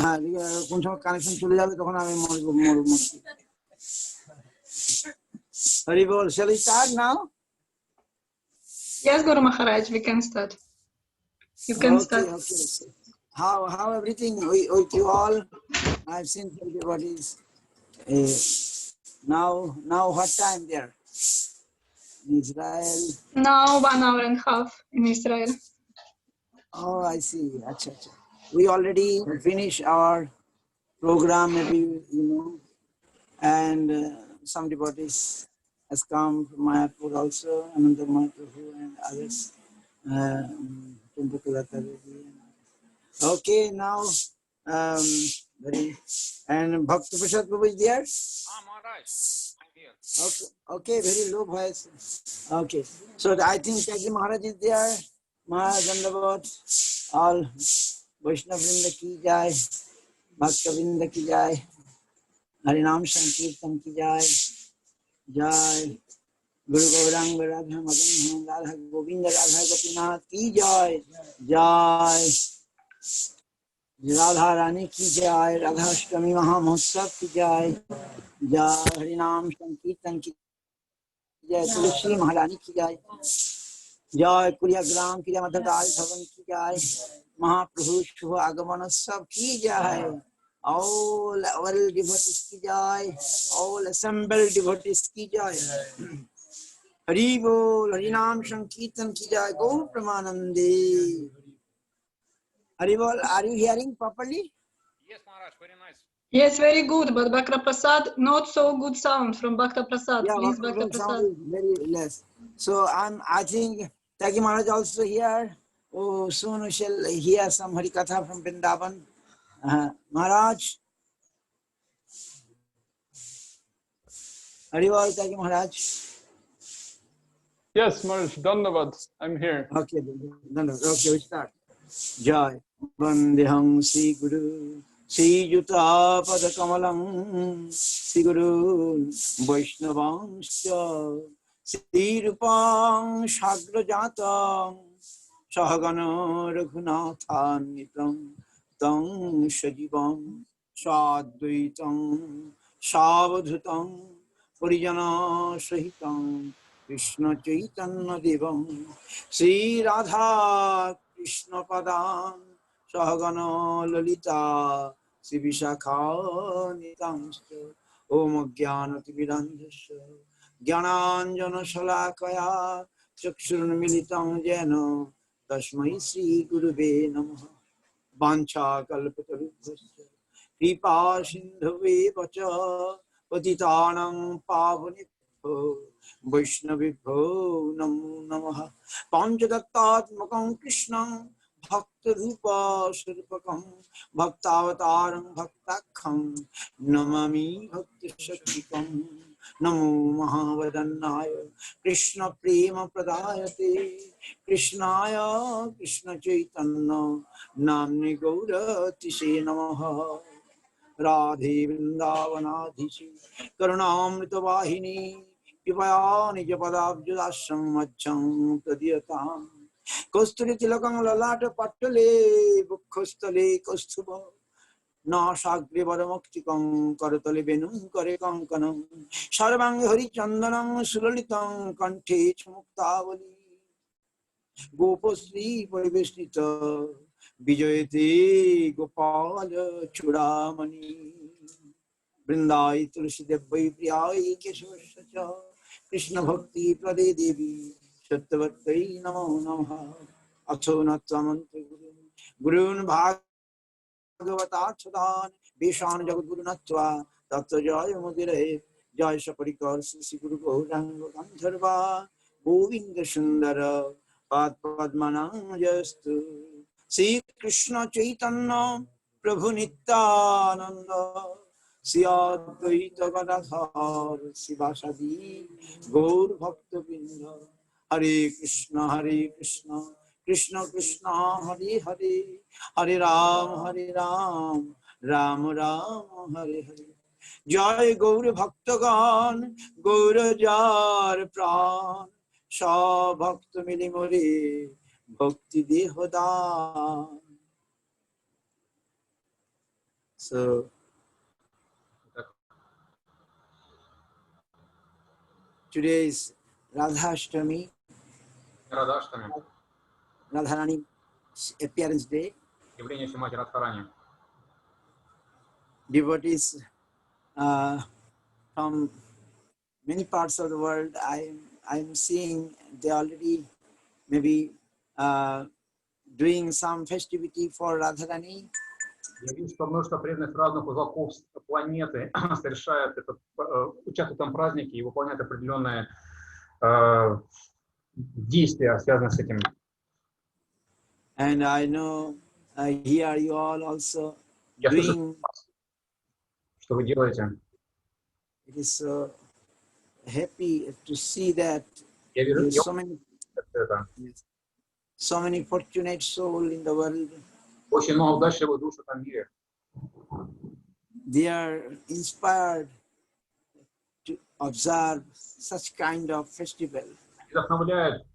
হ্যাঁ কোন সময় কানেকশন চলে যাবে তখন আমি মরব। হরি বল, shall we start now? Yes, Guru Maharaj, we can start. You can start. Okay. How everything with you all? I've seen everybody's. Now what time there in Israel? Now 1 hour and a half in Israel. Oh, I see. Achha. We already finished our program, maybe, and some devotees has come from Mayapur also, Ananda Mahaprabhu and others. Okay, now, and Bhakti Prasad Prabhu is there? Maharaj, I'm here. Okay, very low voice. Okay, so I think Chaitanya Maharaj is there. Maharaj Dandavat, all Vaishnava Vrinda ki jai, Bhakta Vrinda ki jai, Harinam Sankirtan ki jai, jai Guru Gauranga Radha Madan Radha Govinda Radha Gopinath ki jai, jai Radha Rani ki jai, Radha Astami Mahamotsav ki jai, jai Harinam Sankirtan ki jai, Tulsi Maharani ki jai, jai Kulia Gram ki jai, Madhava Das Bhavan ki jai, Mahaprabhu Shubha Agamana sab ki jai, all world devotees ki jai, all assembled devotees ki jai. Hari Bol, Harinam Sankirtan ki jai, Gaur Pramanande. Hari Bol, are you hearing properly? Yes, Maharaj, very nice. Yes, very good, but Bhakta Prasad, not so good sound from Bhakta Prasad. Yeah, Please, Bhakta sound Prasad. is very less. So I think Tagi Maharaj also here. Oh, soon we shall hear some Harikatha from Vrindavan. Maharaj. Hari Bol, Tagi Maharaj. Yes, Maharaj, Dandavad, I'm here. Okay, we start. Jai Vandeham Sri Guru Sri Yuta Pada Kamalam Sri Guru Vaishnavanscha Sri Rupam Shagra Jatam Sahagana Raghunathanitram Tam Shajivam Sadvaitam Savadhutam Parijana Sahitam Krishna Chaitanya Devam Sri Radha Krishna Padam Sahagana Lalita Sri Vishakha Nitamsta Om Jnanatimirandhasya Jnananjana Shalakaya Chakshurun Militam Jena Tasmai Sri Gurube Namaha Vancha Kalpatarubhasya Kripa Sindhave Vacha Patitanam Pavanibho Vaishnavibho Namo Namaha Panchadatatmakam Krishnam Bhakta Rupa Srupakam Bhaktavataram Bhaktakham Namami Bhakti Shaktikam Namo Mahavadannaya Krishna Prema Pradayate Krishnaya Krishna Chaitanya Namni Gaura Tise Namaha Radhe Vrindavanadhishi Karunamrita Vahini Kipaya Nija Padabjudasham Macham Tadyatam Kosturi Tilakam Lalata Patale Bukhostale Kostuba Nashagri Vadamuktikam Karatali Benum Karekankanam Sarvang Hari Chandanam Sulalitam Kante Chamuktavali Gopasri Pariveshnita Vijayate Gopala Chudamani Vrindai Tulsi Devai Priyai Keshavasacha Krishna Bhakti Prade Devi Sattvatai Namo Namaha Atho Natsamantra Gurun Bhagavata Chadan Vishan Jagadguru Natva Tattva Jaya Mudire Jaya Shaparikar Sri Guru Gauranga Gandharva Govinda Sundara Pad Padmanam Jastu Sri Krishna Chaitanya Prabhu Nityananda Sri Advaita Gadadhar Sivasadi Gaur Bhakta Vrinda Hare Krishna Krishna Krishna Hare Hare Hare Ram Ram Ram Hare Hare Jai Gaur Bhaktagan Gaur Jar Pran Sha Bhakta Milimore Bhakti Dehodan So today is Radha Astami, Радha Astami. Radharani's appearance day. Явление Шримати Радхарани. Devotees from many parts of the world, I'm seeing they already maybe doing some festivity for Radharani. Я вижу, что множество преданных разных уголков планеты совершают участвуют в этом празднике и выполняют определенные действия, связанные с этим. And I know here you all also Я слышу, doing. что вы делаете. It is so happy to see that Я вижу, there's so many, это. so many fortunate souls in the world. Очень много удачливых душ в этом мире. They are inspired to observe such kind of festival. Они вдохновляют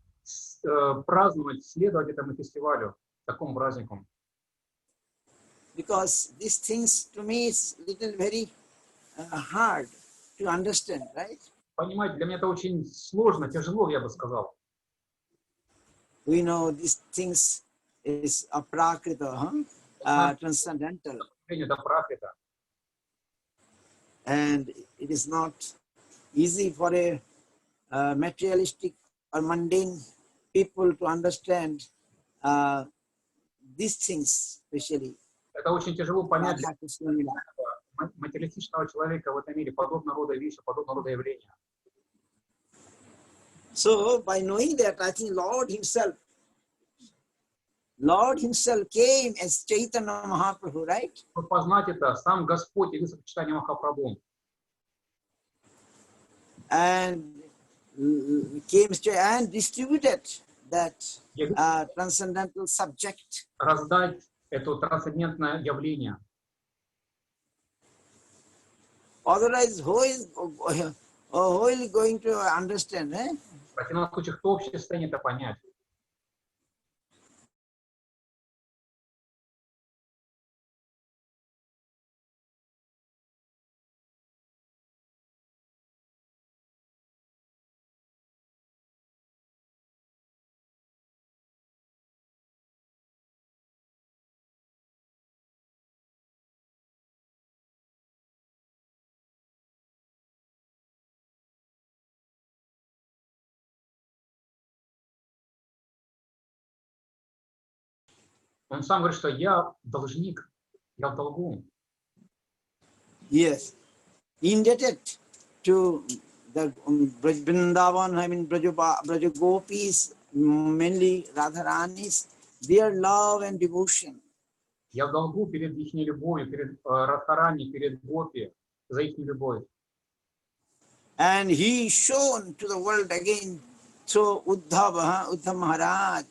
праздновать, следовать этому фестивалю, такому празднику. Because these things to me is little very hard to understand, right? Понимаете, для меня это очень сложно, тяжело, я бы сказал. We know these things is aprakrita, transcendental. Это пракрита. And it is not easy for a materialistic or mundane people to understand these things, especially. Это очень тяжело понять для материалистичного человека в этом мире, подобного рода вещи, подобного рода явления. So, by knowing that, I think Lord Himself came as Caitanya Mahaprabhu, right? Чтобы познать это, сам Господь явился в Чайтанья Махапрабху. And came and distributed that transcendental subject. Раздать это трансцендентное явление. Otherwise, who is going to understand? В противном случае, кто вообще в состоянии это понять? Он сам говорит, что я должник, я в долгу. Yes, indebted to the Vrindavan, I mean Braja Gopis, mainly Radharani's, their love and devotion. Я в долгу перед их любовью, перед Радхарани, перед Гопи, за их любовь. And he shown to the world again through Uddhava Maharaj.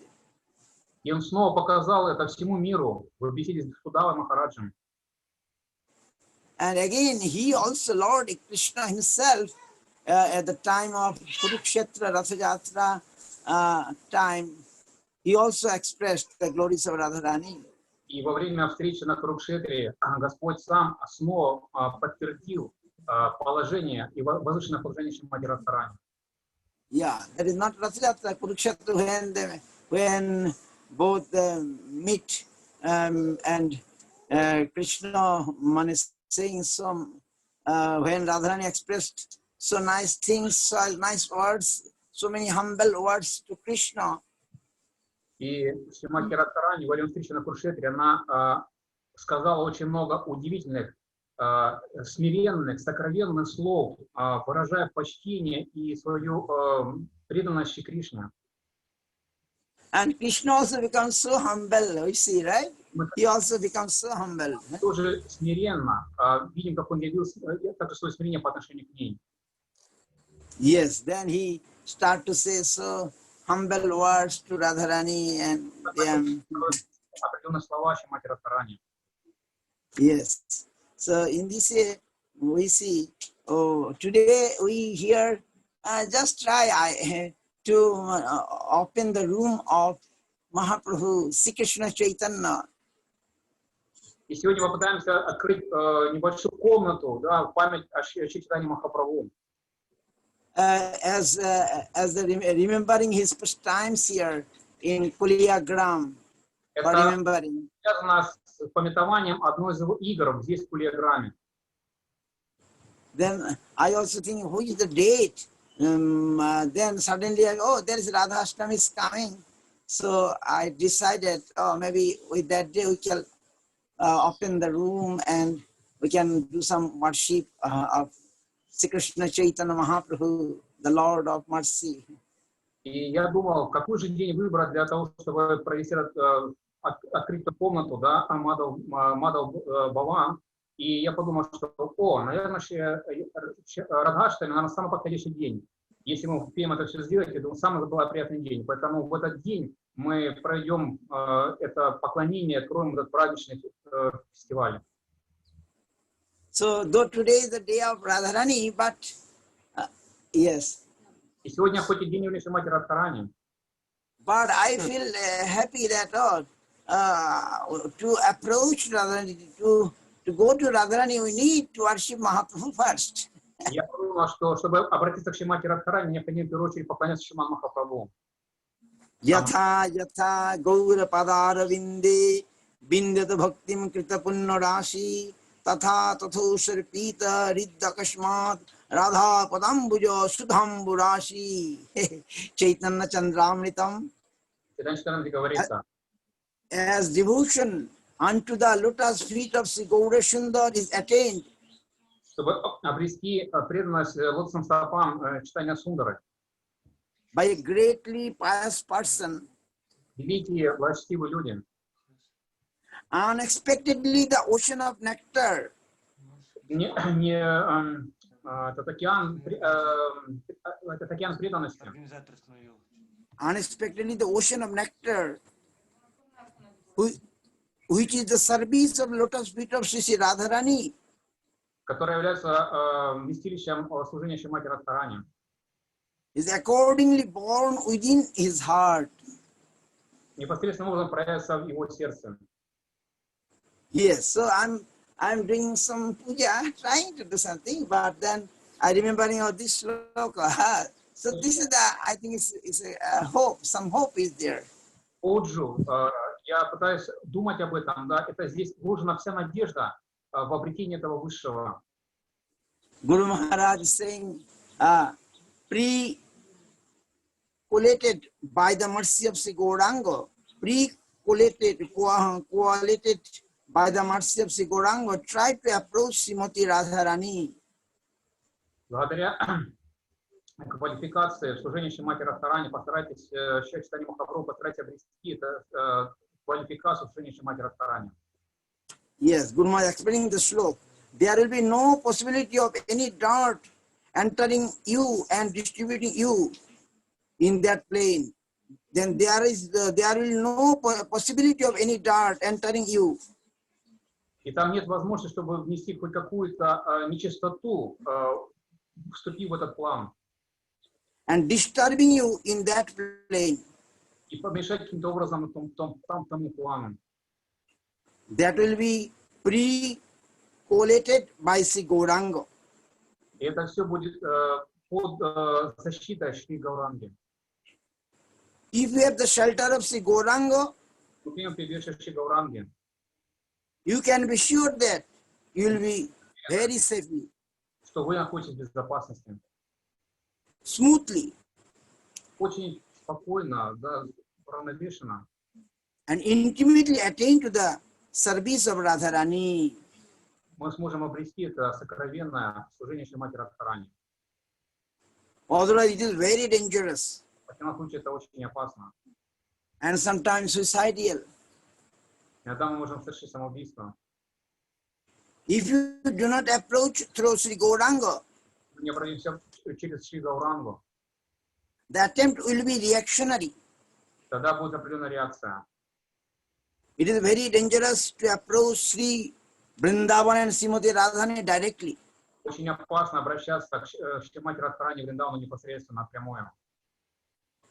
И он снова показал это всему миру в беседе с Удавой Махараджем. And again, he also, Lord Krishna himself, at the time of Kurukshetra Rathayatra time, he also expressed the glories of Radharani. И во время встречи на Курукшетре Господь сам снова подтвердил положение и возвышенное положение Шримати Радхарани. Yeah, that is not Rathayatra, Kurukshetra, when both meet and Krishna is saying some, when Radharani expressed so nice things, so nice words, so many humble words to Krishna. И Шримати Радхарани во время встречи на Курукшетре она сказала очень много удивительных, смиренных, сокровенных слов, выражая почтение и свою преданность Кришне. And Krishna also becomes so humble, we see, right? He also becomes so humble. Тоже смиренно. Видим, как он явил также свое смирение по отношению к ней. Yes, then he start to say so humble words to Radharani and определенные слова Шримати Радхарани. yes. So in this way, we see, today we hear, just try to open the room of Mahaprabhu, Sri Krishna Caitanya. И сегодня мы пытаемся открыть небольшую комнату, да, в память о Чайтанье Махапрабху. As remembering his first times here in Kulia Gram, for Это remembering. связано с пометованием одной из его игр здесь, в Кулиаграме. Then I also think, who is the date? Then suddenly, there is Radha Astami is coming. So I decided, maybe with that day we can open the room and we can do some worship of Sri Krishna Chaitanya Mahaprabhu, the Lord of Mercy. И я думал, какой же день выбрать для того, чтобы провести открытую комнату, да, Madhava Das Bhavan. И я подумал, что, наверное, Радха Аштами, наверное, самый подходящий день. Если мы успеем это все сделать, это самый благоприятный день. Поэтому в этот день мы пройдем это поклонение, откроем этот праздничный фестиваль. So, though today is the day of Radharani, but yes. И сегодня хоть и день Юниши Мати Радхарани, but I feel happy that to approach Radharani, to go to Radharani, we need to worship Mahaprabhu first. Я подумал, что чтобы обратиться к Шримати Радхарани, необходимо в первую очередь поклоняться Шриман Махапрабху. Yatha yatha gaura padara vinde bindata bhaktim krita punna rashi tatha tatho sarpita riddha kashmat radha padambuja sudhambu rashi Chaitanya Chandramritam. Говорится, as devotion unto the lotus feet of Sri Gaura Sundar is attained, чтобы обрести преданность лотосным стопам читания Сундары, by a greatly pious person, великие властивые люди, unexpectedly the ocean of nectar, этот океан преданности, unexpectedly the ocean of nectar, which is the service of lotus feet of Sri Radharani, которая является вместилищем служения Шримати Радхарани, is accordingly born within his heart. непосредственным образом проявится в его сердце. Yes, so I'm doing some puja, trying to do something, but then I remembering this sloka. So this is I think it's a hope, some hope is there. Оджу, я пытаюсь думать об этом, да, это здесь вложена вся надежда в обретении этого высшего. Guru Maharaj is saying, pre-collated by the mercy of Sri Gauranga, pre-collated, collated by the mercy of Sri Gauranga, try to approach Srimati Radharani. Благодаря квалификации в служении Шримати Радхарани постарайтесь, Чайтанья Махапрабху, постарайтесь обрести эту квалификацию в служении Шримати Радхарани. Yes, Guru Maharaj explaining the sloka. There will be no possibility of any dart entering you and distributing you in that plane. Then there will no possibility of any dart entering you. И там нет возможности, чтобы внести хоть какую-то нечистоту, вступив в этот план. And disturbing you in that plane. И помешать каким-то образом тому плану. That will be pre-collated by Sri Gauranga. И это все будет под защитой Шри Гауранги. If you have the shelter of Sri Gauranga, you can be sure that you will be very safely, что вы находитесь в безопасности. Smoothly. Очень спокойно, да, равновешенно. And intimately attain to the service of Radharani. Мы сможем обрести это сокровенное служение Шримати Радхарани. Otherwise, it is very dangerous. В противном случае это очень опасно. And sometimes suicidal. Иногда мы можем совершить самоубийство. If you do not approach through Sri Gauranga, Не пройдемся через Шри Гаурангу, the attempt will be reactionary. тогда будет определенная реакция. It is very dangerous to approach Sri Vrindavan and Srimati Radharani directly. Очень опасно обращаться к Шримати Радхарани Вриндавану непосредственно, напрямую.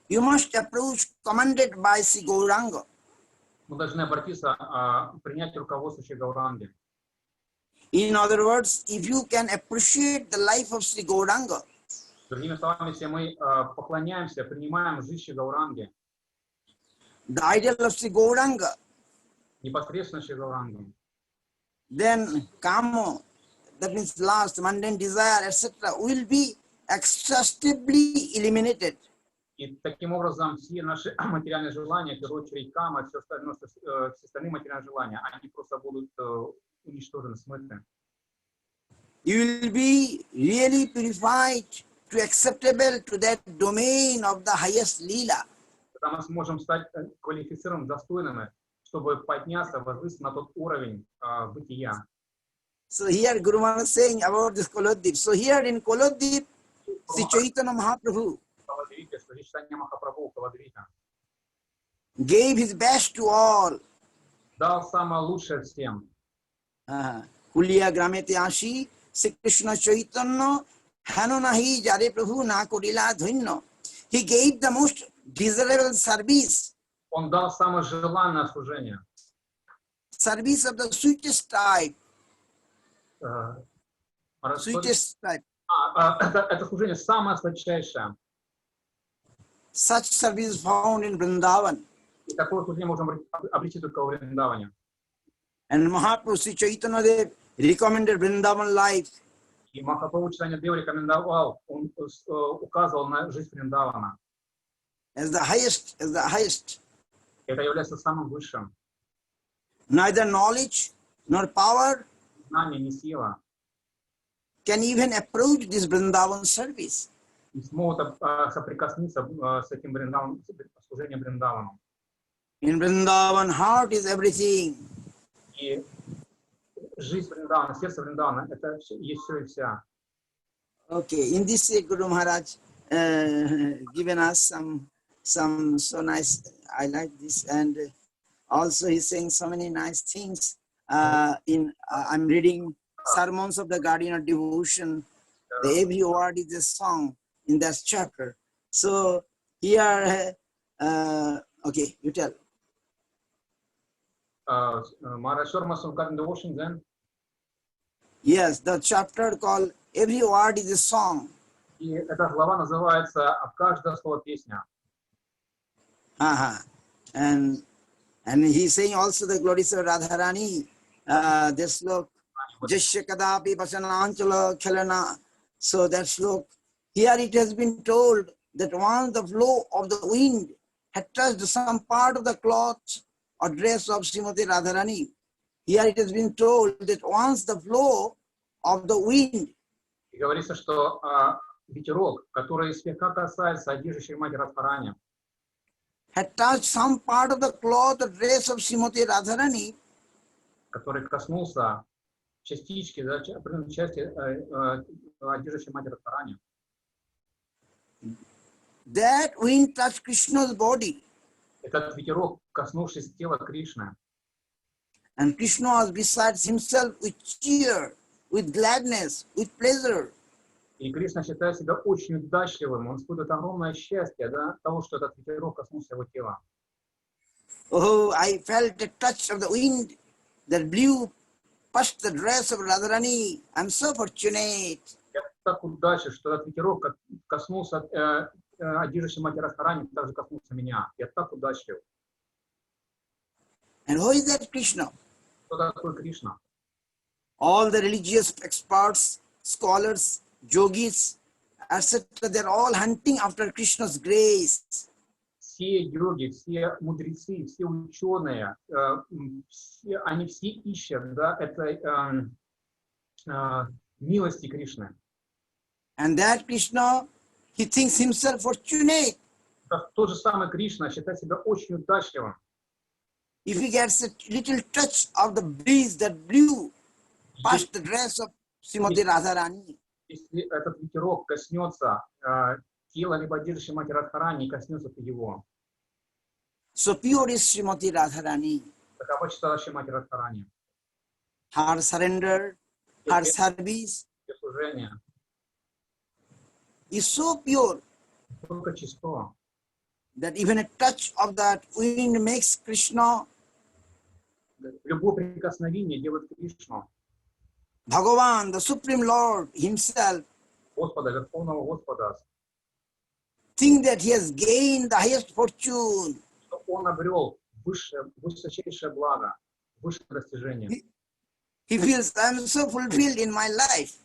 You must approach commanded by Sri Gauranga. мы должны обратиться, принять руководство Шри Гауранги. In other words, if you can appreciate the life of Sri Gauranga, Другими словами, если мы поклоняемся, принимаем жизнь Шри Гауранги, the ideal of Sri Gauranga, непосредственно Шри Гауранги, then kamo, that means lust, mundane desire, etc., will be exhaustively eliminated. и таким образом все наши материальные желания, в первую очередь кама, все остальные материальные желания, они просто будут уничтожены, смыты. You will be really purified to acceptable to that domain of the highest lila. Тогда мы сможем стать квалифицированными, достойными, чтобы подняться, возвыситься на тот уровень бытия. So here Guru Maharaj is saying about this Kolodip. So here in Kolodip, Sri Caitanya Mahaprabhu gave his best to all. Дал самое лучшее всем. Kulia gramete ashi, Sri Krishna Chaitanya, hano nahi jare Prabhu na korila dhunno. He gave the most desirable service. Он дал самое желанное служение. Service of the sweetest type. Sweetest type. Это служение самое сладчайшее. Such service found in Vrindavan. И такое служение можем обрести только в Вриндаване. And Mahaprabhu Sri Chaitanya Dev recommended Vrindavan life. И Махапрабху Чайтанья Дев рекомендовал, он указывал на жизнь Вриндавана. As the highest, as the highest. Это является самым высшим. Neither knowledge nor power Знание, не сила. can even approach this Vrindavan service. Не смогут соприкоснуться с этим Вриндаваном, служением Вриндавану. In Vrindavan, heart is everything. И жизнь Вриндавана, сердце Вриндавана, это есть все и вся. Okay, in this way, Guru Maharaj given us some so nice. I like this, and also he's saying so many nice things. I'm reading Sermons of the Guardian of Devotion. The every word is a song in that chapter. So here, okay, you tell. Maharaj Sermons of Guardian of Devotion, then? Yes, the chapter called Every Word is a Song. И эта глава называется «Каждое слово песня». And he's saying also the glories of Radharani. This slok, Jashya Kadapi Pasananchalam Khelana. So that slok, here it has been told that once the flow of the wind had touched some part of the cloth or dress of Srimati Radharani. Here it has been told that once the flow of the wind. И говорится, что ветерок, который слегка касается одежды Шримати Радхарани, had touched some part of the cloth or dress of Srimati Radharani, который коснулся частички, определенной части одежды Шримати Радхарани. That wind touched Krishna's body. Этот ветерок, коснувшись тела Кришны. And Krishna was besides himself with cheer, with gladness, with pleasure. И Кришна считает себя очень удачливым, он испытывает огромное счастье, да, того, что этот ветерок коснулся его тела. Oh, I felt the touch of the wind that blew past the dress of Radharani. I'm so fortunate. Я так удачен, что этот ветерок коснулся одежды Шримати Радхарани, также коснулся меня. Я так удачлив. And who is that Krishna? Кто такой Кришна? All the religious experts, scholars, yogis, etc., they're all hunting after Krishna's grace. Все йоги, все мудрецы, все ученые, они все ищут, да, этой милости Кришны. And that Krishna, he thinks himself fortunate. Тот же самый Кришна считает себя очень удачливым. If he gets a little touch of the breeze that blew past the dress of Srimati Radharani. Если этот ветерок коснется тела либо одежды Шримати Радхарани, коснется его. So pure is Srimati Radharani. Такова чистота Шримати Радхарани. Her surrender, her service Служение is so pure только чисто, that even a touch of that wind makes Krishna любое прикосновение делает Кришну, Bhagavan, the Supreme Lord himself, Господа, Верховного Господа, think that he has gained the highest fortune. что он обрел высочайшее благо, высшее достижение. He feels, I am so fulfilled in my life.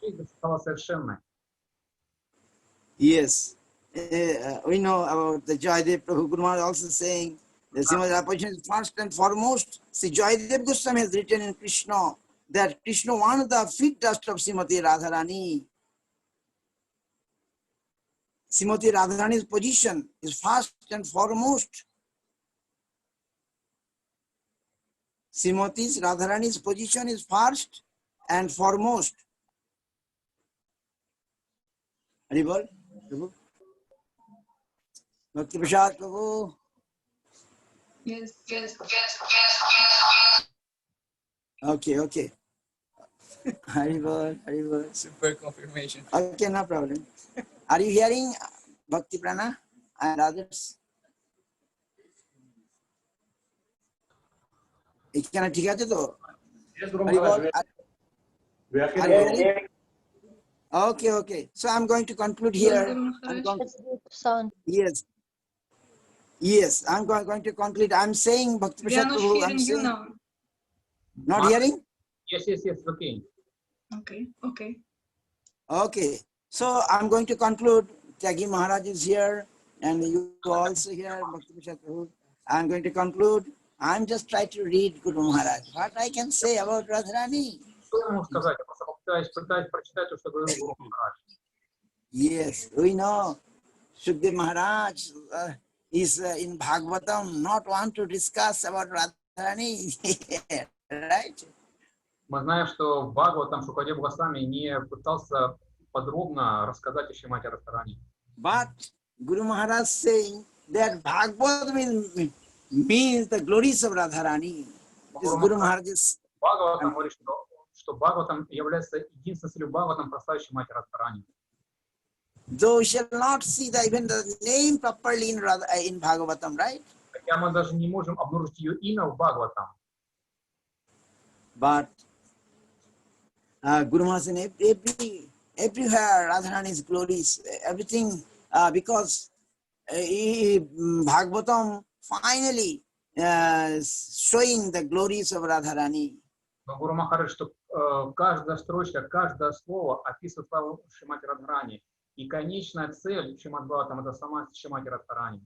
Жизнь стала совершенной. Yes. We know about the Joydev Prabhu Guru Maharaj also saying, the Srimad Radha is first and foremost. See, Joydev Goswami has written in Krishna that Krishna wanted the feet dust of Srimati Radharani. Srimati Radharani's position is first and foremost. Srimati Radharani's position is first and foremost. Haribol, Prabhu. Bhakti Prasad Prabhu. Yes. Okay. Haribol. Super confirmation. Okay, no problem. Are you hearing Bhakti Prana and others? এখানে ঠিক আছে তো? Yes, Guru Maharaj, we are Are you hearing. hearing? Okay. So I'm going to conclude Yes, here. Guru Maharaj. That's good sound. Yes. I'm going to conclude. I'm saying Bhakti We are Prasad not Prabhu. I'm hearing you saying, now. not hearing? Yes, okay. Okay. Okay. So I'm going to conclude. Tyagi Maharaj is here, and you also here, Bhakti Prasad Prabhu. I'm going to conclude. I'm just trying to read Guru Maharaj. What I can say about Radharani? Что я могу сказать? Я просто пытаюсь прочитать то, что говорил Гуру Махарадж. Yes, we know Shukdev Maharaj is in Bhagavatam not want to discuss about Radharani, right? Мы знаем, что в Бхагаватам Шукадев Госвами не пытался подробно рассказать о Шримати Радхарани. But Guru Maharaj saying that Bhagavatam means the glories of Radharani. This Guru Maharaj's Бхагаватам говорит, что Бхагаватам является единственной целью Бхагаватам прославить Шримати Радхарани. though we shall not see even the name properly in Bhagavatam, right? Хотя мы даже не можем обнаружить ее имя в Бхагаватам. But Guru Maharaj in everywhere Radharani's glories, everything, because Bhagavatam finally showing the glories of Radharani. Но Гуру Махарадж, что каждая строчка, каждое слово описывает славу Шримати Радхарани. И конечная цель Шримад Бхагаватам — это сама Шримати Радхарани.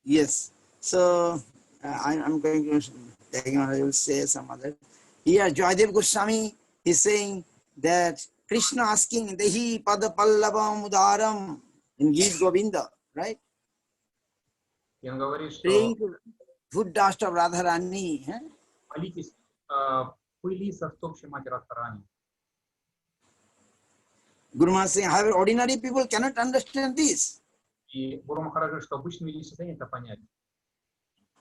Yes. So I'm going to say some other. Here Joydev Goswami is saying that Krishna asking Dehi Pada Pallavam Udaram in Gita Govinda, right? И он говорит, что Praying to foot dust of Radharani. молитесь, пыли со стоп Шримати Радхарани. Guru Maharaj saying, however, ordinary people cannot understand this. И Гуру Махарадж говорит, что обычные люди не в состоянии это понять.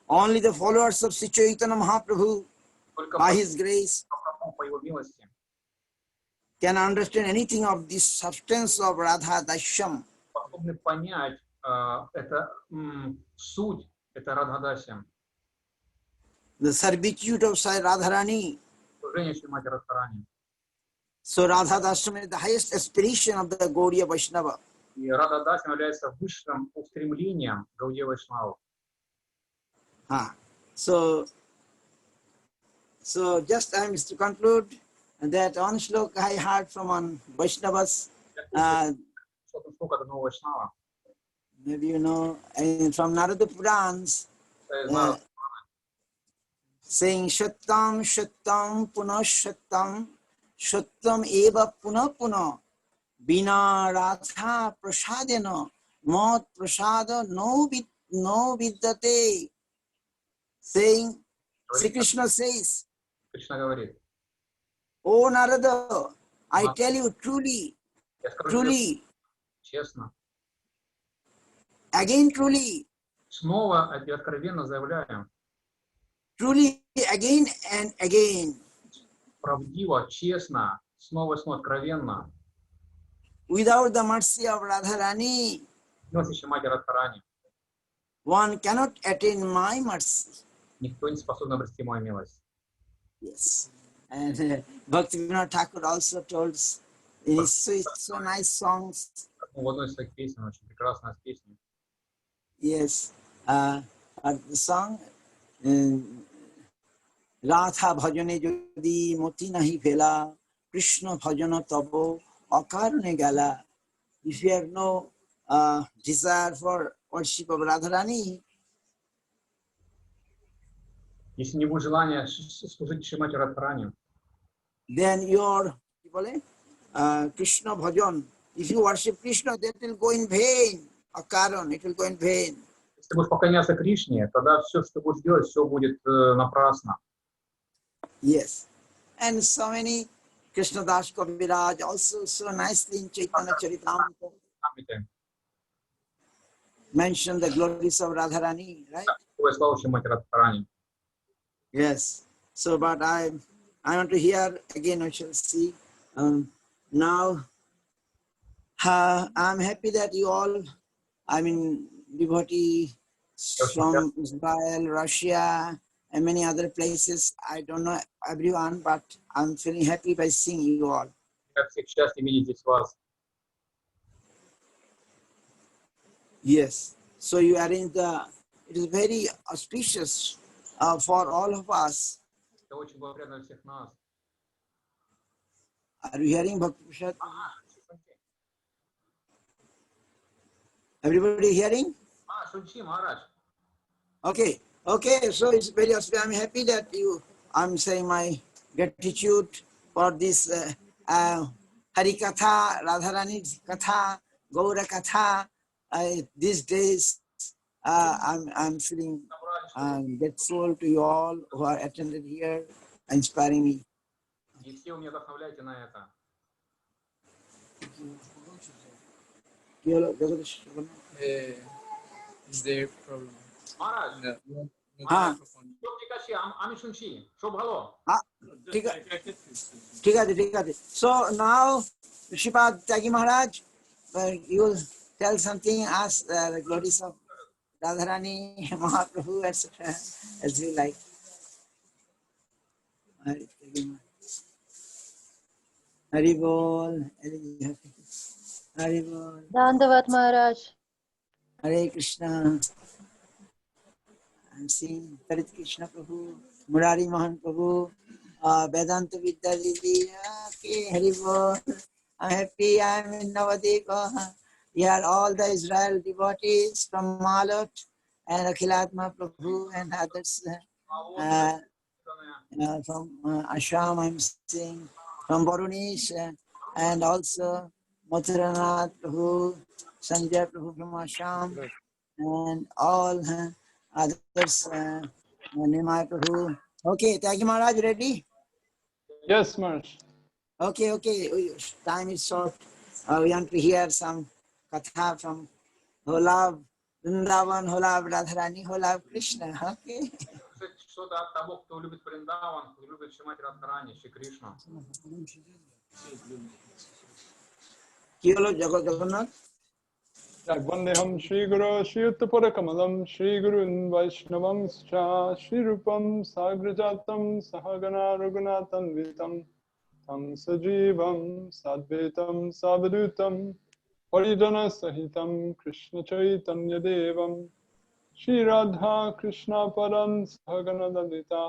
Only the followers of Sri Caitanya Mahaprabhu, Только by his grace, по его милости can understand anything of this substance of Radha Dashyam. способны понять это суть, это Радхадасьям, The servitude of Sai Radharani. служение Шримати Радхарани. So Radha Dashyam is the highest aspiration of the Gaudiya Vaishnava. И Радхадасьям является высшим устремлением Гаудия Вайшнава. So just I am to conclude that one shloka I heard from one Vaishnavas, Сколько одного Вайшнава. maybe you know, from Narada Purans, saying Shattam Shattam Punah Shattam Shattam Eva Punah Punah Bina Radha Prasadena Mot Prasada no Vidyate. Saying, Sri Krishna says, Кришна говорит, Oh Narada, I tell you truly, я скажу truly, честно, again truly, снова и откровенно заявляем, truly, again and again, правдиво, честно, снова и снова откровенно, without the mercy of Radharani, милости Шримати Радхарани. one cannot attain my mercy. никто не способен обрести мою милость. Yes. And Bhaktivinoda Thakur also told us in his so nice songs. В одной из своих песен, очень прекрасная песня. Yes. The song Radha bhajane jodi moti nahi phela Krishna bhajana tabo akarane gala. If you have no desire for worship of Radharani, Если не будет желания служить Шримати Радхарани, then your Krishna bhajan, if you worship Krishna, that will go in vain. Akaran, it will go in vain. если ты будешь поклоняться Кришне, тогда все, что ты будешь делать, все будет напрасно. Yes. And so many Krishna Das Kaviraj also so nicely in Chaitanya Charitamrita mention the glories of Radharani, right? Слава Шримати Радхарани. Yes. So, but I want to hear again. We shall see. Now, I'm happy that you all, devotees from Israel, Russia, and many other places. I don't know everyone, but I'm feeling happy by seeing you all. Я всех счастлив видеть здесь вас. Yes. So you arrange it is very auspicious for all of us. Это очень благоприятно для всех нас. Are you hearing, Bhakti Prasad? Everybody hearing? Шунчи, Maharaj. Okay. So it's very auspicious. I'm happy that I'm saying my gratitude for this Harikatha, Radharani's Katha, Gaura Katha. These days, I'm feeling grateful to you all who are attended here, inspiring me. И все вы меня вдохновляете на это. Is there problem? Maharaj, No Ah. microphone. আমি শুনছি, সব ভালো। ঠিক আছে. So now, Shripad Tyagi Maharaj, you will tell something, ask the glories of Radharani, Mahaprabhu, etc. as you like. Hari Bol, Hari Bol, Dandavat Maharaj. Hare Krishna. I'm seeing Tarit Krishna Prabhu, Murari Mohan Prabhu, Vedanta Vidya Didi. Okay, Hari Bol. I'm happy I'm in Navadip. Here all the Israel devotees from Malot and Akhilatma Prabhu and others from Ashram I'm seeing, from Barunesh and also Mathuranath Prabhu, Sanjay Prabhu from Ashram and all others, Nimai Prabhu. Okay, Tyagi Maharaj, ready? Yes, Maharaj. Okay. Time is short. We want to hear some katha from who love Vrindavan, who love Radharani, who love Krishna. Okay. Что-то от того, кто любит Вриндаван, кто любит Шримати Радхарани, Шри Кришну. কি হলো Jagannath? Vandeham Shri Guru Shri Uttapara Kamalam Shri Gurun Vaishnavam Scha Shri Rupam Sagrajatam Sahagana Raghunatham Vitam Tam Sajivam Sadvetam Savadutam Parijana Sahitam Krishna Chaitanya Devam Shri Radha Krishna Paran Sahagana Lalita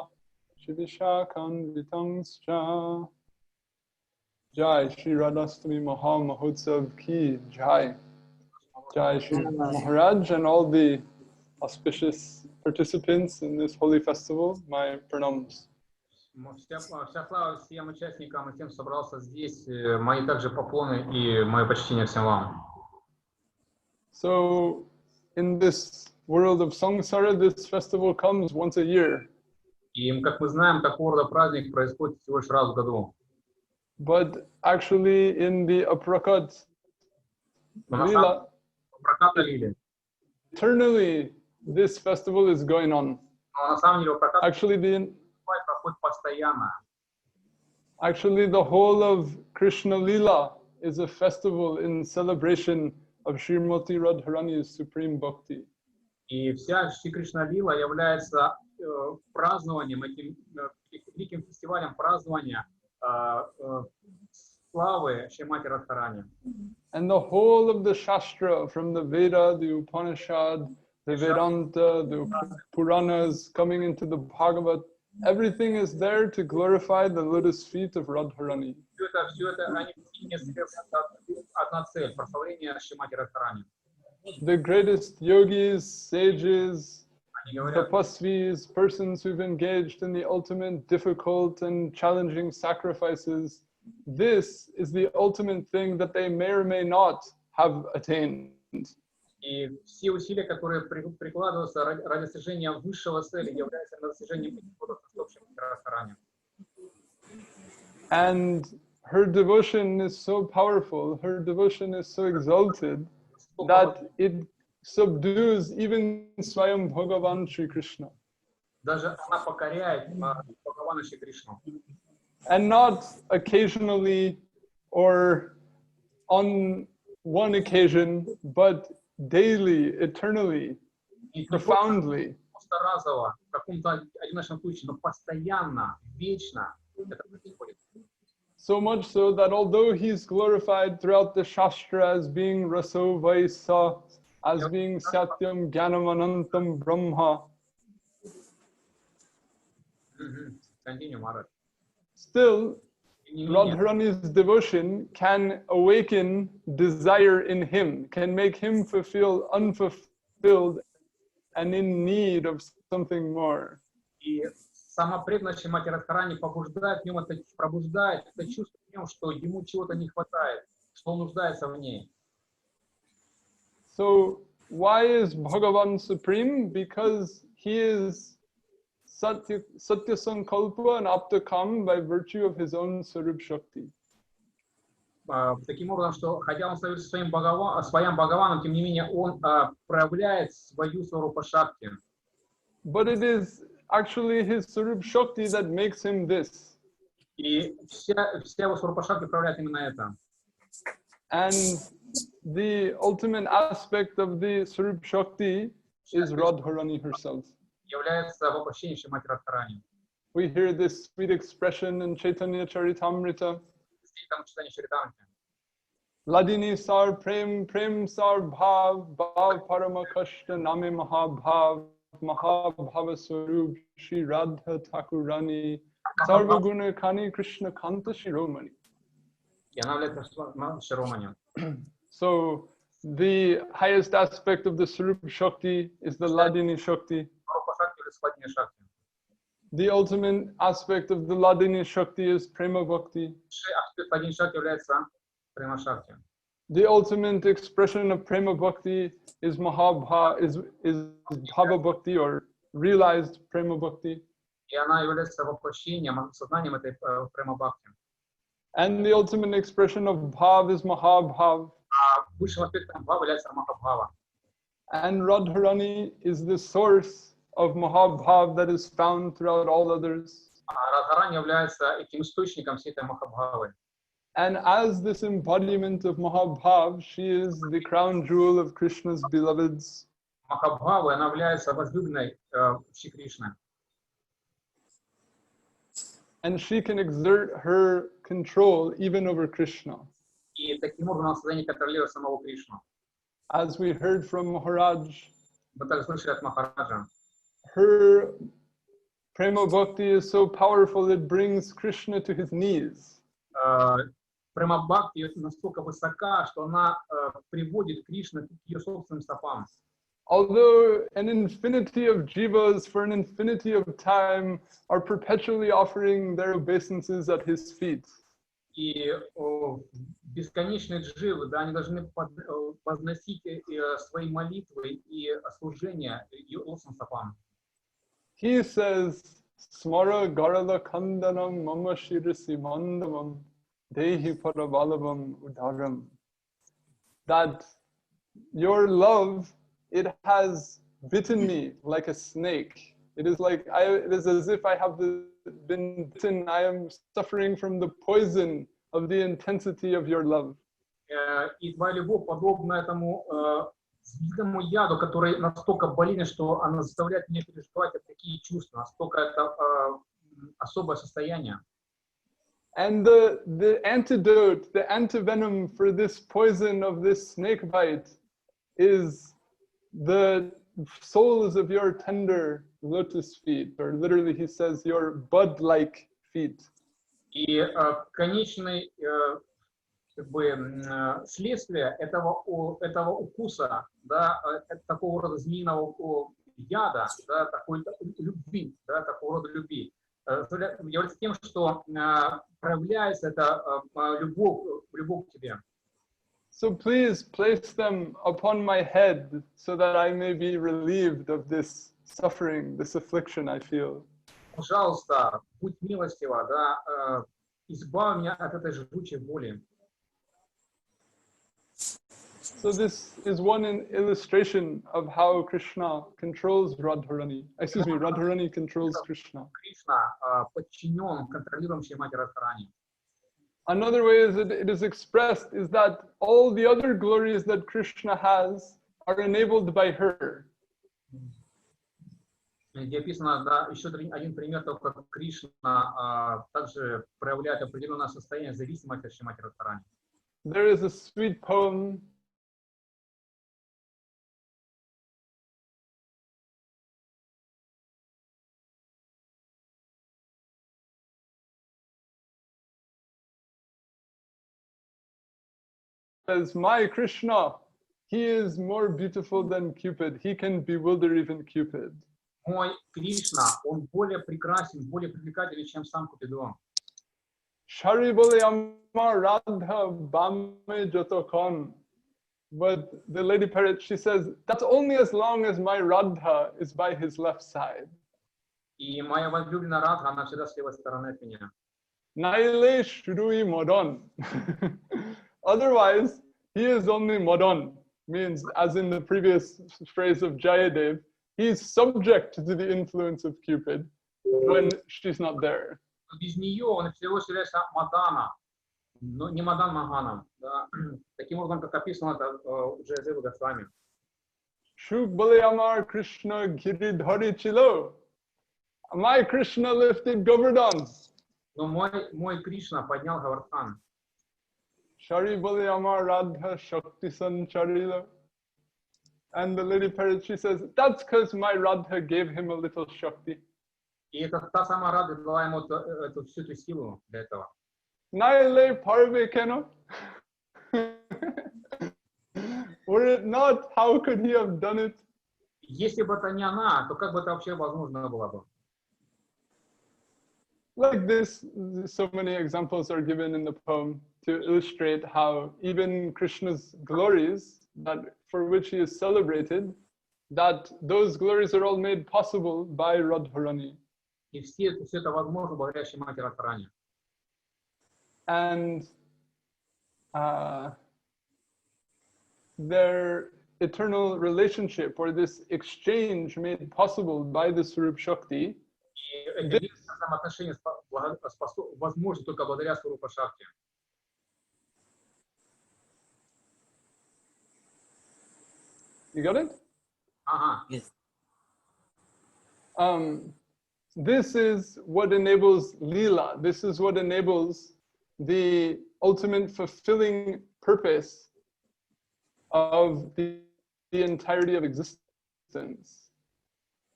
Shri Vishakhan Vitam Scha. Jai Shri Radha Astami Mahamahotsav Ki Jai. Jai Shri Maharaj and all the auspicious participants in this holy festival, my pranams. Вся слава всем участникам и всем, кто собрался здесь. Мои также поклоны и мое почтение всем вам. So, in this world of samsara, this festival comes once a year. И, как мы знаем, такого рода праздник происходит всего лишь раз в году. But actually, in the Aprakat Lila, eternally, this festival is going on. Actually, the whole of Krishna Lila is a festival in celebration of Srimati Radharani's supreme bhakti. И вся Шри Кришна Лила является празднованием, этим великим фестивалем празднования славы Шримати Радхарани. And the whole of the Shastra, from the Veda, the Upanishad, the Vedanta, the Puranas, coming into the Bhagavat, everything is there to glorify the lotus feet of Radharani. Все это они одна цель, прославление Шримати Радхарани. The greatest yogis, sages, Они говорят, tapasvis, persons who've engaged in the ultimate difficult and challenging sacrifices, this is the ultimate thing that they may or may not have attained. и все усилия, которые прикладываются ради достижения высшего цели, являются достижением Шримати Радхарани. And her devotion is so powerful, her devotion is so exalted, that it subdues even Swayam Bhagavan Shri Krishna. Даже она покоряет Бхагавана Шри Кришну. And not occasionally or on one occasion, but daily, eternally, profoundly. Просто разово, в каком-то одиночном случае, но постоянно, вечно это происходит. So much so that although he's glorified throughout the Shastra as being Raso Vaisa, as being Satyam Jnanam Anantam Brahma, Continue, Maharaj. still Radharani's devotion can awaken desire in him, can make him feel unfulfilled and in need of something more. И сама преданность Шримати Радхарани пробуждает в нем это чувство в нем, что ему чего-то не хватает, что он нуждается в ней. So why is Bhagavan supreme? Because he is Satya Sankalpa and Aptakam by virtue of his own Sarup Shakti. Таким образом, что хотя он становится своим Бхагаваном, тем не менее он проявляет свою Сварупа Шакти. But it is actually his Sarup Shakti that makes him this. И вся его Сварупа Шакти проявляет именно это. And the ultimate aspect of the Sarup Shakti is Radharani herself. Является воплощением Шримати Радхарани. We hear this sweet expression in Caitanya Charitamrita. Там читание Чаритамрити. Ladini sar prem, prem sar bhav, bhav parama kashta name mahabhav, mahabhava swarup Shri Radha Thakurani, sarva guna kani Krishna kanta shiromani. И она является Широмани. So the highest aspect of the Sarup Shakti is the Ladini Shakti. Сварупа Шакти или Свадья Шакти. The ultimate aspect of the Ladini Shakti is Prema Bhakti. Свадья Шакти является Према Шакти. The ultimate expression of Prema Bhakti is is Bhava Bhakti or realized Prema Bhakti. И она является воплощением, сознанием этой Према Бхакти. And the ultimate expression of Bhav is Mahabhav. Высшим аспектом Бхава является Махабхава. And Radharani is the source of Mahabhav that is found throughout all others. Радхарани является этим источником всей этой Махабхавы. And as this embodiment of Mahabhav, she is the crown jewel of Krishna's beloveds. Махабхава, она является возлюбленной Шри Кришны. And she can exert her control even over Krishna. И таким образом она в состоянии контролировать самого Кришну. As we heard from Maharaj, Мы также слышали от Махараджа. her Prema Bhakti is so powerful it brings Krishna to his knees. Према Бхакти настолько высока, что она приводит Кришну к ее собственным стопам. Although an infinity of jivas for an infinity of time are perpetually offering their obeisances at his feet. И бесконечные дживы, да, они должны возносить свои молитвы и служения ее лосым стопам. He says, Smara Garala Kandanam Mama Shirasi Mandavam Dehi Parabalavam Udaram. That your love, it has bitten me like a snake. It is as if I have been bitten. I am suffering from the poison of the intensity of your love. И твоя любовь подобна этому злому яду, который настолько болезнен, что она заставляет меня переживать такие чувства, настолько это особое состояние. And the antidote, the antivenom for this poison of this snake bite is the soles of your tender lotus feet, or literally he says your bud-like feet. И конечный как бы, следствие этого укуса, да, такого рода змеиного яда, да, такой любви, да, такого рода любви, является тем, что проявляется эта любовь к тебе. So please place them upon my head so that I may be relieved of this suffering, this affliction I feel. Пожалуйста, будь милостива, да, избавь меня от этой жгучей боли. So this is one illustration of how Krishna controls Radharani. Excuse me, Radharani controls Krishna. Кришна подчинен контролирующей Мати Радхарани. Another way it is expressed is that all the other glories that Krishna has are enabled by her. Где описано, да, еще один пример того, как Кришна также проявляет определенное состояние зависимости от Шримати Радхарани. There is a sweet poem says, my Krishna, he is more beautiful than Cupid. He can bewilder even Cupid. Мой Кришна, он более прекрасен, более привлекателен, чем сам Купидон. Shari bole amar Radha bame jotokon. But the lady parrot, she says, that's only as long as my Radha is by his left side. И моя возлюбленная Радха, она всегда с левой стороны от меня. Naile shrui modon. Otherwise, he is only modon. Means, as in the previous phrase of Jayadev, he's subject to the influence of Cupid when she's not there. Без нее он всего является Мадана, но не Мадан Маганом. Да? Таким образом, как описано это в Джаядеве Госвами. Shuk bole amar Krishna giridhari chilo. My Krishna lifted Govardhan. Но мой Кришна поднял Гавардхан. Shari bole amar Radha shakti sancharila. And the lady parrot, she says, that's because my Radha gave him a little shakti. И это та самая Радха дала ему всю эту силу для этого. Naile parve keno. Were it not, how could he have done it? Если бы это не она, то как бы это вообще возможно было бы? Like this, so many examples are given in the poem to illustrate how even Krishna's glories, that for which he is celebrated, that those glories are all made possible by Radharani. И все это возможно благодаря Шримати Радхарани. And their eternal relationship, or this exchange made possible by the Swarup Shakti, И эти взаимоотношения возможны только благодаря Сварупа Шакти. You got it? Ага. Yes. This is what enables Leela. This is what enables the ultimate fulfilling purpose of the entirety of existence.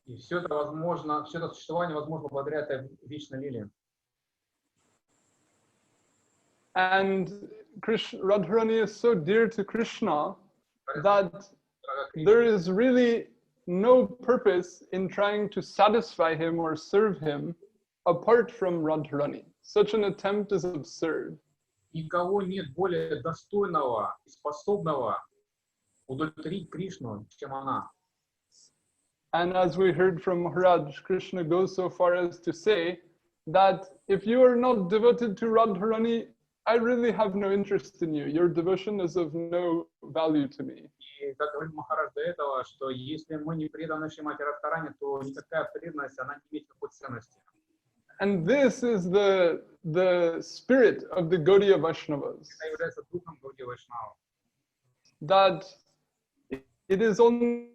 И все это возможно, все это существование возможно благодаря этой вечной лилии. And Radharani is so dear to Krishna that there is really no purpose in trying to satisfy him or serve him apart from Radharani. Such an attempt is absurd. Никого нет более достойного и способного удовлетворить Кришну, чем она. And as we heard from Maharaj, Krishna goes so far as to say that if you are not devoted to Radharani, I really have no interest in you. Your devotion is of no value to me. И как говорит Махарадж до этого, что если мы не преданы Шримати Радхарани, то никакая преданность, она не имеет никакой ценности. And this is the spirit of the Gaudiya Vaishnavas. Это является духом Гаудия Вайшнава. That it is only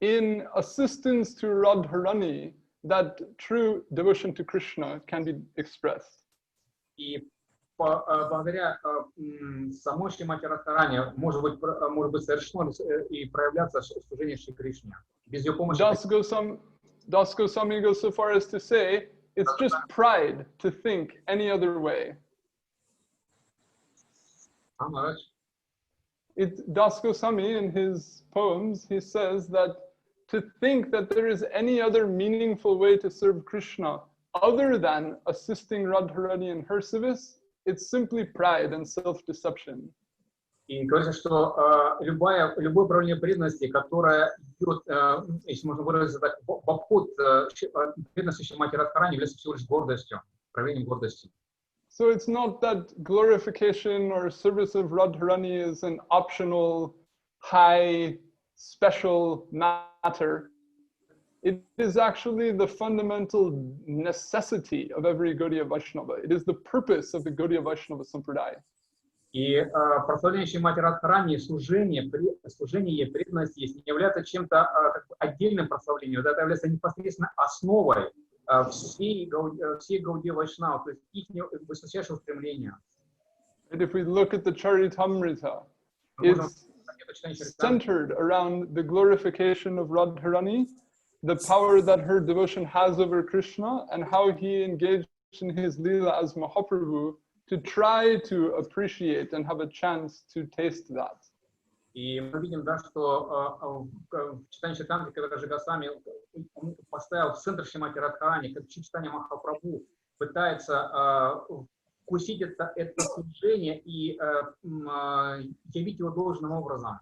in assistance to Radharani that true devotion to Krishna can be expressed. И благодаря самой Шримати Радхарани может быть совершено и проявляться служение Шри Кришне. Без ее помощи. Das Goswami goes so far as to say, it's just pride to think any other way. Maharaj. Das Goswami, in his poems, he says that to think that there is any other meaningful way to serve Krishna other than assisting Radharani in her service, it's simply pride and self-deception. И говорится, что любое проявление преданности, которое идет, если можно выразиться так, в обход преданности Шримати Радхарани, является всего лишь гордостью, проявлением гордости. So it's not that glorification or service of Radharani is an optional, high, special matter. It is actually the fundamental necessity of every Gaudiya Vaishnava. It is the purpose of the Gaudiya Vaishnava Sampradaya. И прославление Шримати Радхарани, служение ей, преданность есть, не является чем-то отдельным прославлением, это является непосредственно основой всей Гаудия Вайшнава, то есть их высочайшего стремления. And if we look at the Charitamrita, it's centered around the glorification of Radharani, the power that her devotion has over Krishna, and how he engaged in his Leela as Mahaprabhu to try to appreciate and have a chance to taste that. И мы видим, да, что в читании Чайтаньи, когда же Госвами поставил в центр Шримати Радхарани, как читание Махапрабху пытается вкусить это служение и явить его должным образом.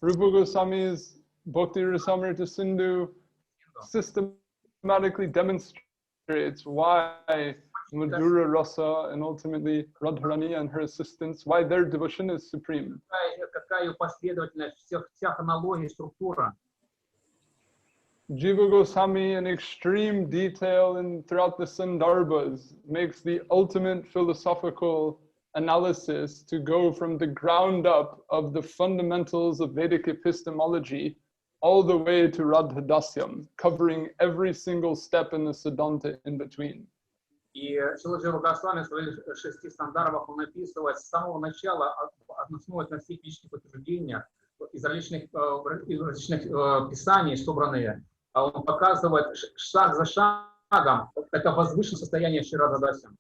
Rupa Goswami's Bhakti Rasamrita Sindhu systematically demonstrates why Madhura Rasa and ultimately Radharani and her assistants, why their devotion is supreme. Какая ее последовательность, вся хронология, структура. Jiva Goswami, in extreme detail and throughout the Sandarbhas, makes the ultimate philosophical analysis to go from the ground up of the fundamentals of Vedic epistemology all the way to Radha Dasyam, covering every single step in the Siddhanta in between. И Шрила Госвами в своих 6 стандарбах он описывает с самого начала, основываясь на всех физических утверждениях, из различных писаний собранные, он показывает шаг за шагом это возвышенное состояние Шри Радha Dasyam.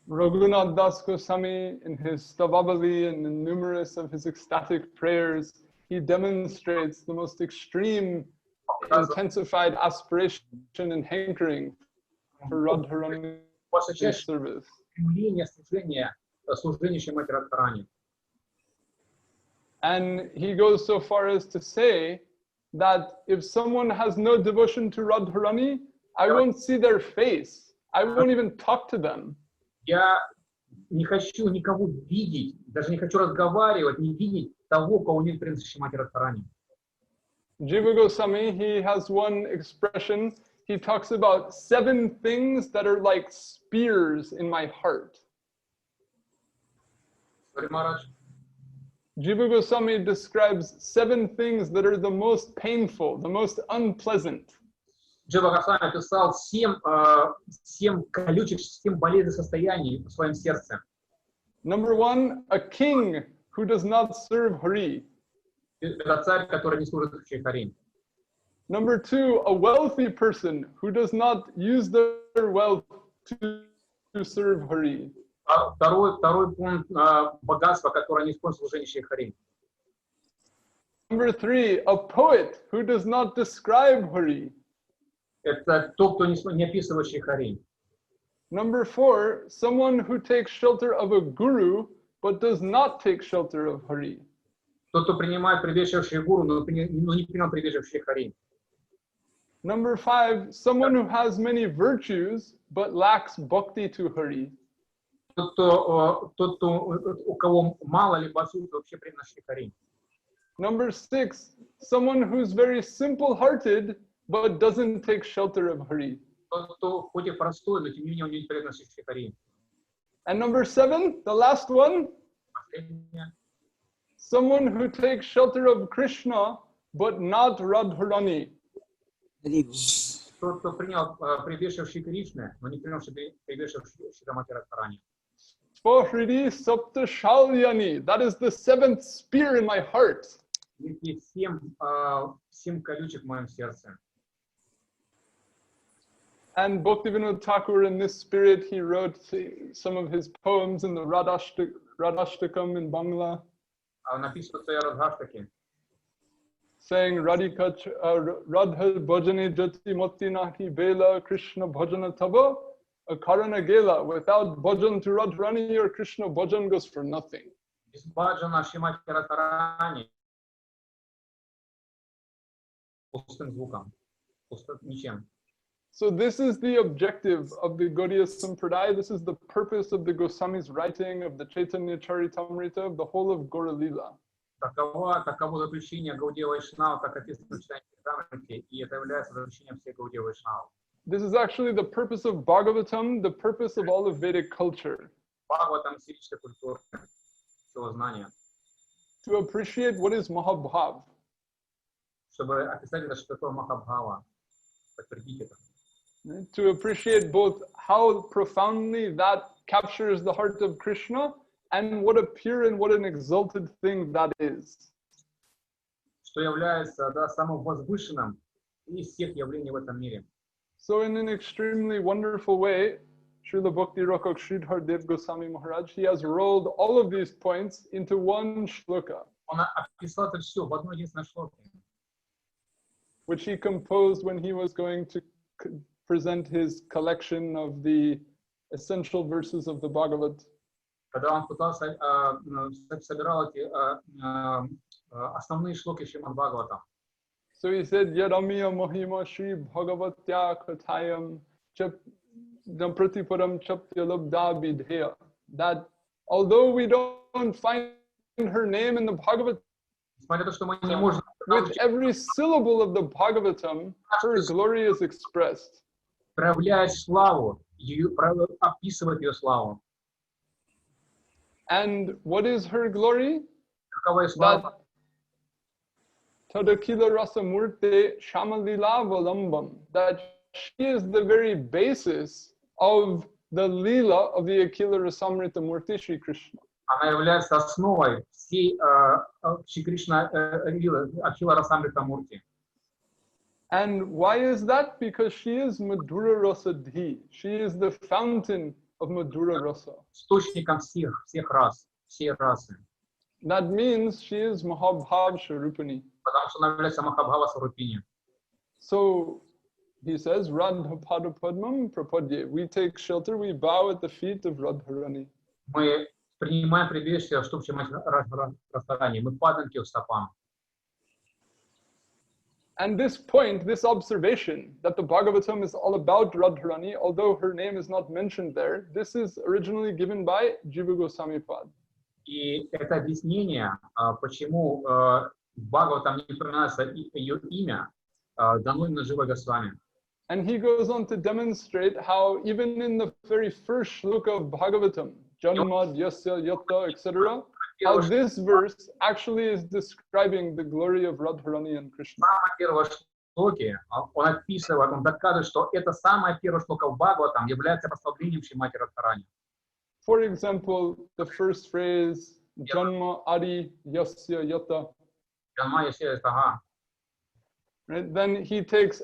Raghunath Das Goswami, in his Stavabali and in numerous of his ecstatic prayers, he demonstrates the most extreme, intensified aspiration and hankering for Radharani's service. And he goes so far as to say that if someone has no devotion to Radharani, I won't see their face. I won't even talk to them. Я не хочу никого видеть, даже не хочу разговаривать, не видеть того, кого нет преданности Шримати Радхарани. Jiva Goswami, he has one expression. He talks about 7 things that are like spears in my heart. Sorry, Maharaj. Jiva Goswami describes 7 things that are the most painful, the most unpleasant. Jiva Goswami описал 7 колючих, 7 болезненных состояний в своем сердце. Number 1, a king who does not serve Hari. Это царь, который не служит Шри Хари. Number 2, a wealthy person who does not use their wealth to serve Hari. Второй пункт богатства, которое не использует служение Шри Хари. Number 3, a poet who does not describe Hari. Это тот, кто не описывает Шри Хари. Number 4, someone who takes shelter of a guru but does not take shelter of Hari. Тот, кто принимает прибежище в Шри Гуру, но не принял прибежище в Шри Хари. Number 5, someone who has many virtues but lacks bhakti to Hari. Тот, у кого мало либо отсутствует вообще преданность Шри Хари. Number 6, someone who's very simple-hearted but doesn't take shelter of Hari. Тот, кто хоть и простой, но тем не менее у него нет преданности Шри Хари. And number 7, the last one, Someone who takes shelter of Krishna, but not Radharani. Тот, кто принял прибежище Шри Кришны, но не принял прибежище Шримати Радхарани. Spohridi Sapta Shalyani. That is the seventh spear in my heart. Есть семь колючек в моем сердце. And Bhaktivinoda Thakur, in this spirit, he wrote some of his poems in the Radhashtakam in Bangla. Написано в своей Радхаштаке. Saying Radha Bhajani Jati Mati Nahi Bela Krishna Bhajana Tava Akarana Gela. Without Bhajan to Radharani, your Krishna Bhajan goes for nothing. Без баджана Шримати Радхарани пустым звуком, пустым ничем. So this is the objective of the Gaudiya Sampradaya. This is the purpose of the Goswami's writing, of the Caitanya Charitamrita, of the whole of Gaura Lila. Таково заключение Гаудия Вайшнава, как описано в читании Чаритамрити, и это является заключением всей Гаудия Вайшнава. This is actually the purpose of Bhagavatam, the purpose of all of Vedic culture. Бхагаватам сирической культуры, всего знания. To appreciate what is Mahabhav. Чтобы описать это, что такое Махабхава, подтвердить это. To appreciate both how profoundly that captures the heart of Krishna and what a pure and what an exalted thing that is. Что является самым возвышенным из всех явлений в этом мире. So in an extremely wonderful way, Srila Bhakti Rakak Sridhar Dev Goswami Maharaj, he has rolled all of these points into one shloka. Он описал это все в одной единственной шлоке. Which he composed when he was going to present his collection of the essential verses of the Bhagavad. Когда он пытался, собирал эти основные шлоки Шримад Бхагавата. So he said, Yadamiya Mahima Shri Bhagavatya Kathayam Chap Pratiparam Chapyalabda Bidheya. That although we don't find her name in the Bhagavad, with every syllable of the Bhagavatam, her glory is expressed. Проявляет славу, описывает ее славу. And what is her glory? Какова слава? Tadakila Rasa Murte Shamalila Valambam. That she is the very basis of the Lila of the Akila Rasamrita Murti Shri Krishna. Она является основой всей Шри Кришна Лилы, Акила Расамрита Мурти. And why is that? Because she is Madhura Rasa Dhi. She is the fountain of Madhura Rasa. Источником всех рас, всей расы. That means she is Mahabhav Sharupani. Потому что она является Махабхава Сварупини. So he says, Radha Pada Padmam Prapadye. We take shelter, we bow at the feet of Radharani. Мы принимаем прибежище, чтобы чимать Радхарани. Мы падаем к ее стопам. And this point, this observation, that the Bhagavatam is all about Radharani, although her name is not mentioned there, this is originally given by Jiva Goswami Pad. И это объяснение, почему в Бхагаватам не упоминается ее имя, дано именно Джива Госвами. And he goes on to demonstrate how even in the very first shloka of Bhagavatam, Janma, Yasya, Yatta, etc., how this verse actually is describing the glory of Radharani and Krishna. В первой шлоке он описывает, он доказывает, что это самая первая шлока в Бхагаватам является прославлением Шримати Радхарани. For example, the first phrase, Janma, Adi, Yasya, Yatta. Janma, Yasya, Yatta. Right? Then he takes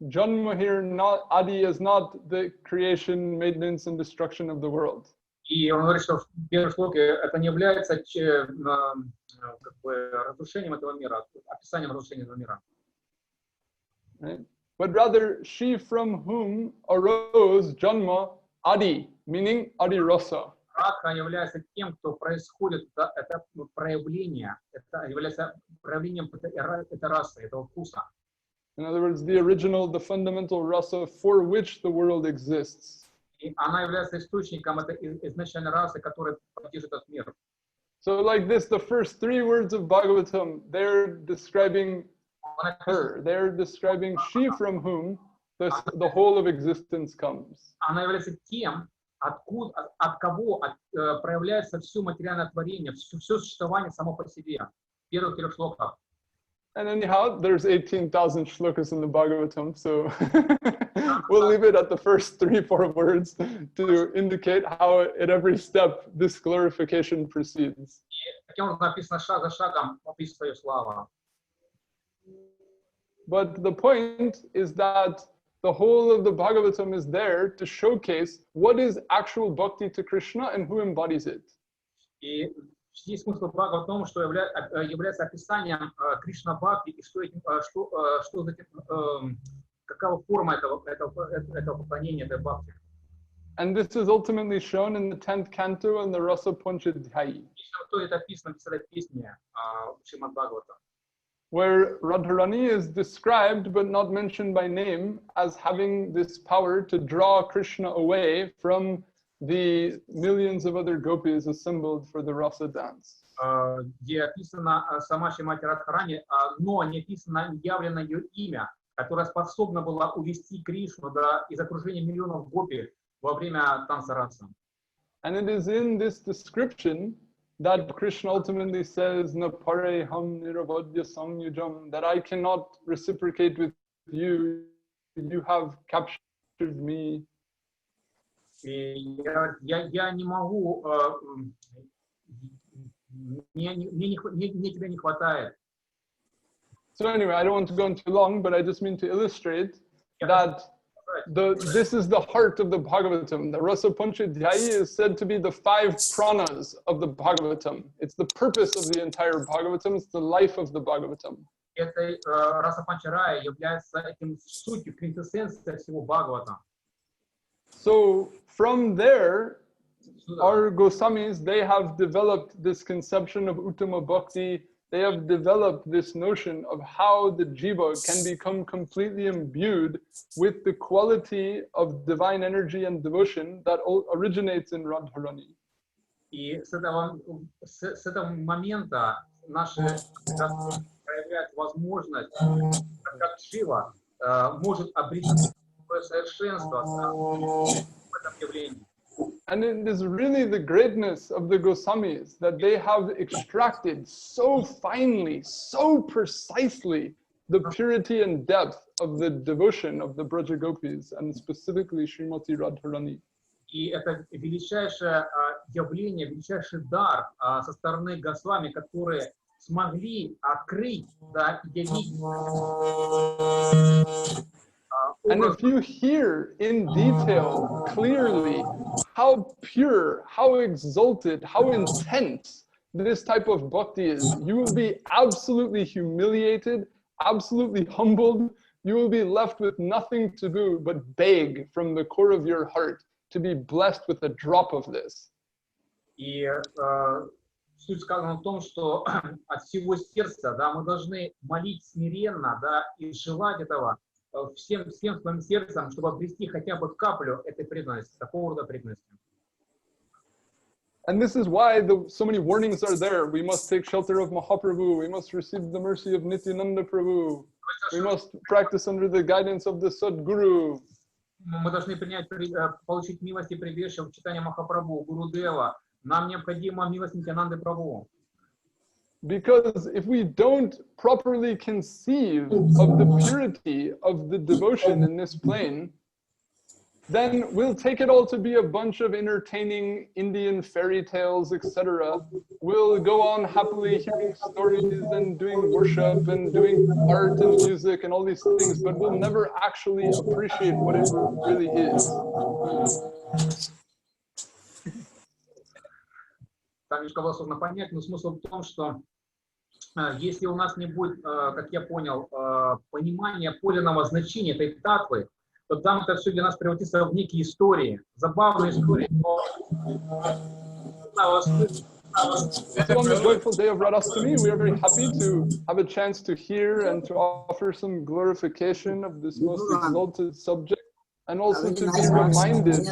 Janma here, not Adi, as not the creation, maintenance, and destruction of the world. И он говорит, что в первой шлоке это не является разрушением этого мира, описанием разрушения этого мира. Right? But rather, she from whom arose Janma, Adi, meaning Adi Rasa. Радха является тем, кто происходит, это проявление, это является проявлением этой расы, этого вкуса. In other words, the original, the fundamental rasa for which the world exists. И она является источником этой изначальной расы, которая поддерживает этот мир. So like this, the first three words of Bhagavatam, they're describing her. They're describing she from whom the whole of existence comes. Она является тем, от кого проявляется все материальное творение, все существование само по себе. Первых 3 шлоках. And anyhow, there's 18,000 shlokas in the Bhagavatam, so we'll leave it at the first 3-4 words to indicate how at every step this glorification proceeds. Написано шаг за шагом, описывая слава. But the point is that the whole of the Bhagavatam is there to showcase what is actual bhakti to Krishna and who embodies it. И здесь смысл Бхагава в том, что является описанием Кришна Бхакти и что затем, какова форма этого поклонения, этой Бхакти. And this is ultimately shown in the 10th canto and the Rasa Panchadhyayi, Это описано в 10-й песне Шримад Бхагавата, where Radharani is described but not mentioned by name as having this power to draw Krishna away from the millions of other gopis assembled for the Rasa dance. Где описана сама Шримати Радхарани, но не описано явлено ее имя, которое способно было увести Кришну из окружения миллионов гопи во время танца раса. And it is in this description that Krishna ultimately says, "Na pare ham niravadya samyujam," that I cannot reciprocate with you. You have captured me. Я не могу, мне тебя не хватает. So anyway, I don't want to go on too long, but I just mean to illustrate that this is the heart of the Bhagavatam. The Rasa Panchadhyayi is said to be the 5 pranas of the Bhagavatam. It's the purpose of the entire Bhagavatam. It's the life of the Bhagavatam. Этой Раса Панчарая является этим сутью, квинтэссенцией всего Бхагавата. So from there, our Goswamis, they have developed this conception of Uttama Bhakti. They have developed this notion of how the jiva can become completely imbued with the quality of divine energy and devotion that originates in Radharani. И с этого момента наша проявляет возможность, как джива может обрести совершенство в этом явлении. And it is really the greatness of the Goswamis that they have extracted so finely, so precisely, the purity and depth of the devotion of the Braja Gopis, and specifically Srimati Radharani. И это величайшее явление, величайший дар со стороны Госвами, которые смогли открыть, да, и явить. And if you hear in detail, clearly, how pure, how exalted, how intense this type of bhakti is, you will be absolutely humiliated, absolutely humbled. You will be left with nothing to do but beg from the core of your heart to be blessed with a drop of this. И суть сказана в том, что от всего сердца, да, мы должны молить смиренно, да, и желать этого всем своим сердцем, чтобы обрести хотя бы каплю этой преданности, такого рода преданности. And this is why so many warnings are there. We must take shelter of Mahaprabhu. We must receive the mercy of Nityananda Prabhu. We must practice under the guidance of the Sadguru. Мы должны получить милость и прибежище в читании Махапрабху, Гурудева. Нам необходима милость Нитянанды Прабху. Because if we don't properly conceive of the purity of the devotion in this plane, then we'll take it all to be a bunch of entertaining Indian fairy tales, etc. We'll go on happily hearing stories and doing worship and doing art and music and all these things, but we'll never actually appreciate what it really is. Там немножко сложно понять, но смысл в том, что если у нас не будет, как я понял, понимания подлинного значения этой татвы, то там это все для нас превратится в некие истории, забавные истории. So on the joyful day of Radha Astami, we are very happy to have a chance to hear and to offer some glorification of this most exalted subject, and also to be reminded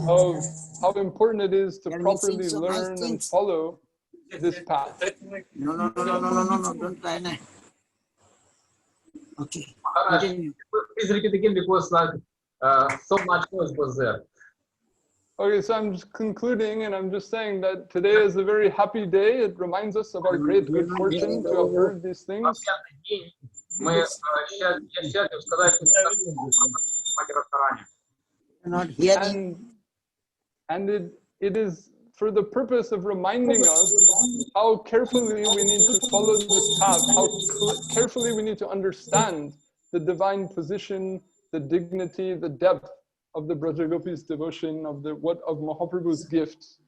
of how important it is to properly learn and follow this path. No, don't try now. Okay. Please repeat again because so much noise was there. Okay, so I'm just concluding, and I'm just saying that today is a very happy day. It reminds us of our great good fortune to have heard these things. Мы счастливы сказать Not hearing. And it is for the purpose of reminding us how carefully we need to follow this path, how carefully we need to understand the divine position, the dignity, the depth of the Brajagopis' devotion, of Mahaprabhu's gifts.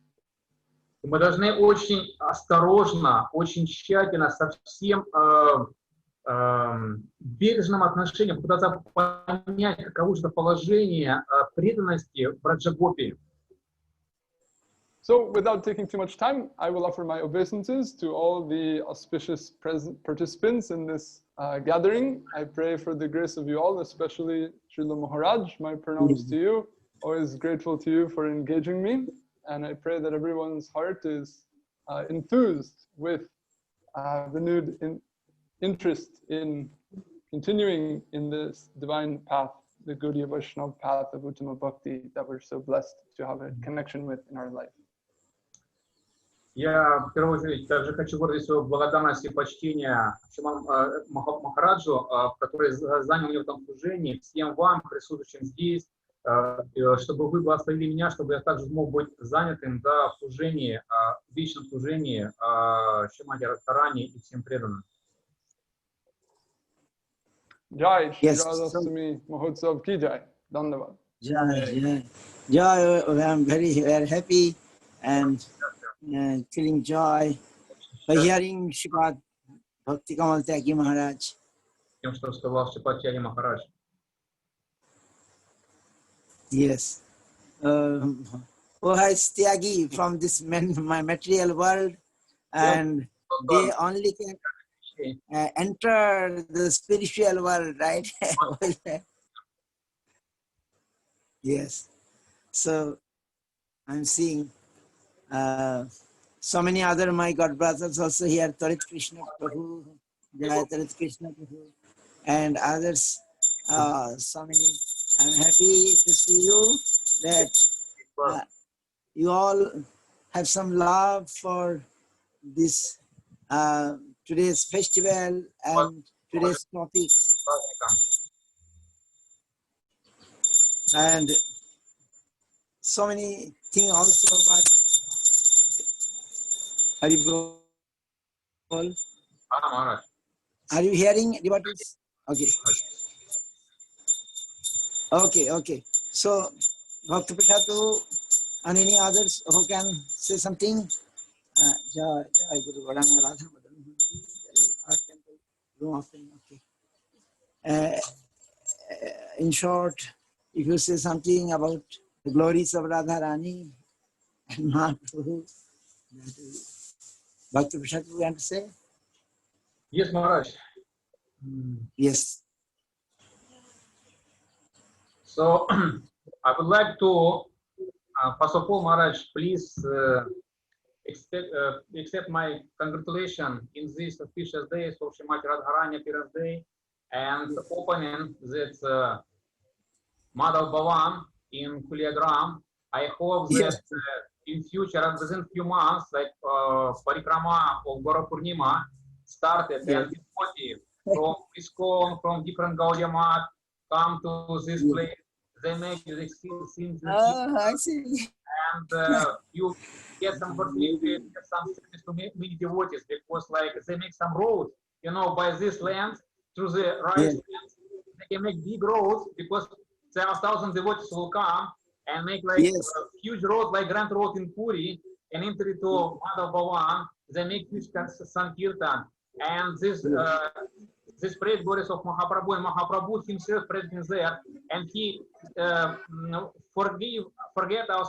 Мы должны очень осторожно, очень тщательно, со всем бережным отношением попытаться понять, каково же положение преданности Браджагопи. So, without taking too much time, I will offer my obeisances to all the auspicious participants in this gathering. I pray for the grace of you all, especially Srila Maharaj. My pranams to you. Always grateful to you for engaging me. And I pray that everyone's heart is enthused with renewed interest in continuing in this divine path, the Gaudiya Vaishnava path of Uttama Bhakti that we're so blessed to have a connection with in our life. Я, в первую очередь, также хочу выразить свою благодарность и почтение Сриману Махараджу, который занял меня в этом служении, всем вам, присутствующим здесь, чтобы вы благословили меня, чтобы я также мог быть занятым в служении, в вечном служении Шримати Радхарани и всем преданным. Jai, Radha Astami Mahotsav ki jai. Dhanyavad. Jai. I'm very happy and feeling joy by hearing Srimad Bhakti Kamal Tyagi Maharaj. Тем, что сказал Шримад Тяги Махарадж. Yes. Who has Tyagi from this my material world, and they only can enter the spiritual world, right? Yes. So I'm seeing so many other my God brothers also here, Tarit Krishna Prabhu, Jai Tarit Krishna Prabhu, and others. So many. I'm happy to see you that you all have some love for this today's festival and today's topic. And so many things also about Haribol. Are you hearing devotees? Okay. So, Bhakti Prashadu and any others who can say something? Jai Guru Varanga Radha Okay. In short, if you say something about the glories of Radharani and Mahaprabhu, Bhakti Prashadu, you want to say? Yes, Maharaj. Yes. So, I would like to, first of all, Maharaj, please accept my congratulations in this auspicious day of Srimati Radharani appearance day and opening that Madhava Bhavan in Kulia. I hope that in future, within few months, like Parikrama of Gora Purnima started, and devotees from ISKCON, from different Gaudiya Math come to this place. They make these things, I see. and you get some opportunity, some service to many devotees, because like they make some roads, by this land through the right land, they can make big roads because there are 1,000 devotees will come and make like a huge road, like Grand Road in Puri, and enter to Madhava Bhavan. They make huge Sankirtan, and this praise glories of Mahaprabhu, and Mahaprabhu himself present there, and he forget our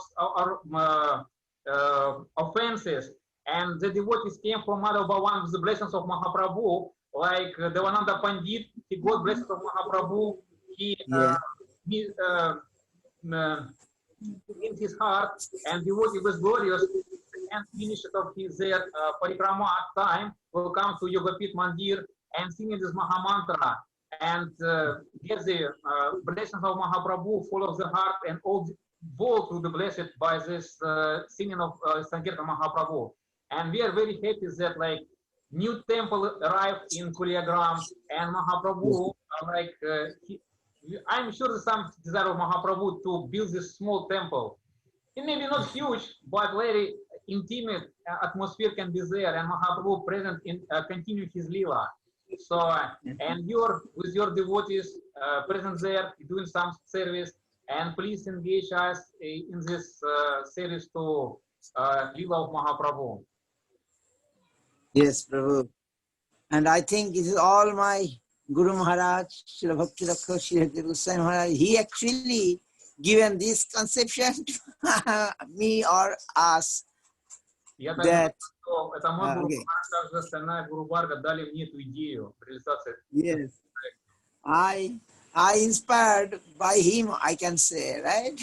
offenses, and the devotees came from Madhava Bhavan with the blessings of Mahaprabhu, like Devananda Pandit, he got blessings of Mahaprabhu, he in his heart, and devotee was glorious, and finish of his parikrama time will come to Yogapit Mandir and sing this Mahamantra and get the blessings of Mahaprabhu full of the heart, and all both will be blessed by this singing of Sankirtan Mahaprabhu. And we are very happy that like new temple arrived in Kulia Gram, and Mahaprabhu, I'm sure there's some desire of Mahaprabhu to build this small temple. It may be not huge, but very intimate atmosphere can be there, and Mahaprabhu present in continue his lila. So, and you're with your devotees present there, doing some service, and please engage us in this service to lila of Mahaprabhu. Yes, Prabhu. And I think it is all my Guru Maharaj, Srila Bhakti Rakha, Srila Goswami Maharaj. He actually given this conception to me or us. Я That, это мой Гуру okay. Махарадж, также остальная Гуру Варга дали мне эту идею реализации. Yes. I inspired by him, I can say, right?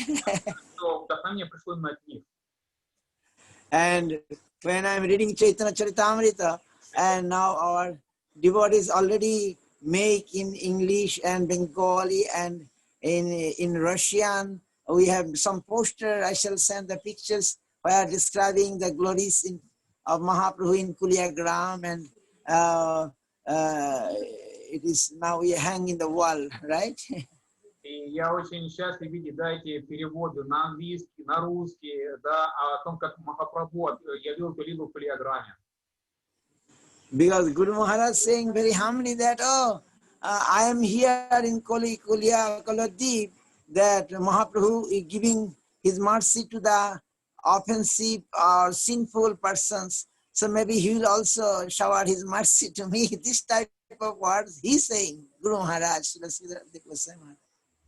Вдохновение пришло именно от них. And when I'm reading Chaitanya Charitamrita, and now our devotees already make in English and Bengali and in Russian, we have some poster. I shall send the pictures where describing the glories of Mahaprabhu in Kulia Gram, and it is now we hang in the wall, right? И я очень счастлив видеть, да, эти переводы на английский, на русский, да, о том, как Махапрабху явил эту лилу в Кулиаграме. Because Guru Maharaj saying very humbly that, I am here in Kulia Kaladip, that Mahaprabhu is giving his mercy to the offensive or sinful persons. So maybe he will also shower his mercy to me. This type of words he's saying, Guru Maharaj.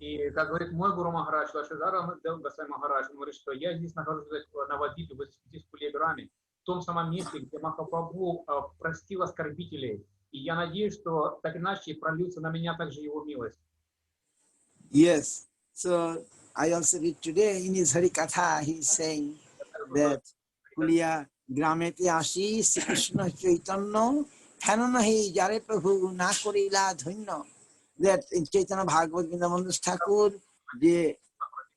И, как говорит мой Гуру Махарадж, Госвами Махарадж, он говорит, что я здесь нахожусь на водителе, здесь в Кулиаграме, в том самом месте, где Махапрабху простил оскорбителей. И я надеюсь, что так иначе прольется на меня также его милость. Yes. So I also read today in his Harikatha, he is saying that Kulia Gramete Ashi Sri Krishna Caitanya Thananahi Jare Prabhu Nakorila Dhunno. That in Chaitanya Bhagavad Gita Thakur,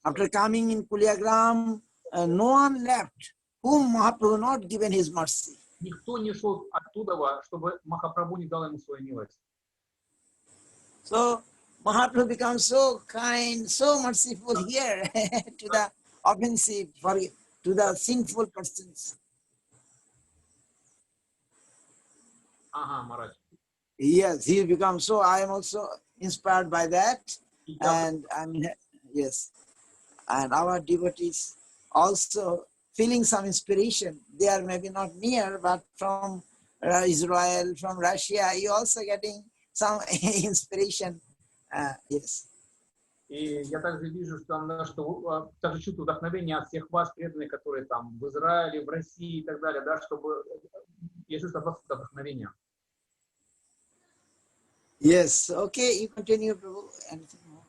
after coming in Kulia Gram, no one left whom Mahaprabhu not given his mercy. Никто не шел оттуда, чтобы Махапрабху не дал ему свою милость. So Mahaprabhu becomes so kind, so merciful here to the offensive, to the sinful persons. Maharaj. Yes, he becomes so. I am also inspired by that, and yes, and our devotees also feeling some inspiration. They are maybe not near, but from Israel, from Russia, you also getting some inspiration. Yes. И я также вижу, что также чувствую вдохновение от всех вас, преданных, которые там в Израиле, в России и так далее, да, чтобы я чувствую от вас вдохновение. Yes. Okay, you continue, Prabhu. Anything more?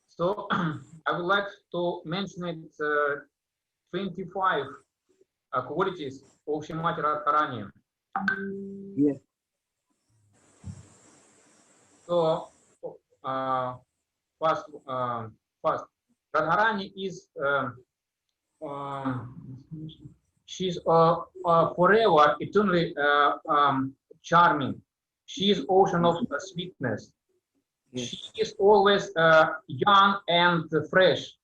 So I would like to mention it 25 qualities of Shrimati Radharani. Yes. So first, Radharani is she's forever, eternally charming. She is ocean of sweetness. Yes. She is always young and fresh.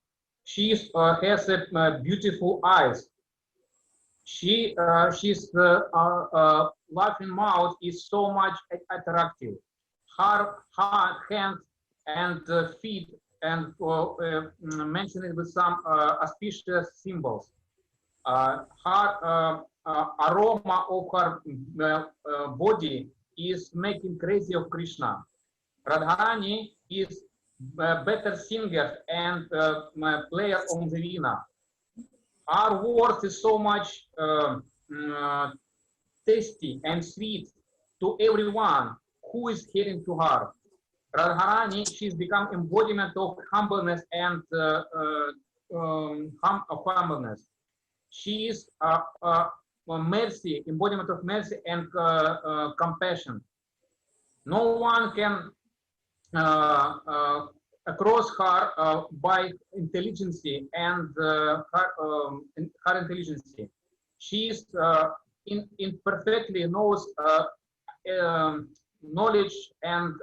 She has beautiful eyes. She's laughing mouth is so much attractive. Her hands and feet and mentioned it with some auspicious symbols. Her aroma of her body is making crazy of Krishna. Radharani is a better singer and player on the veena. Her words is so much tasty and sweet to everyone who is hearing to her. Radharani, she's become embodiment of humbleness and humbleness. She is mercy, embodiment of mercy and compassion. No one can across her by intelligence and her intelligence. She is in perfectly knows knowledge and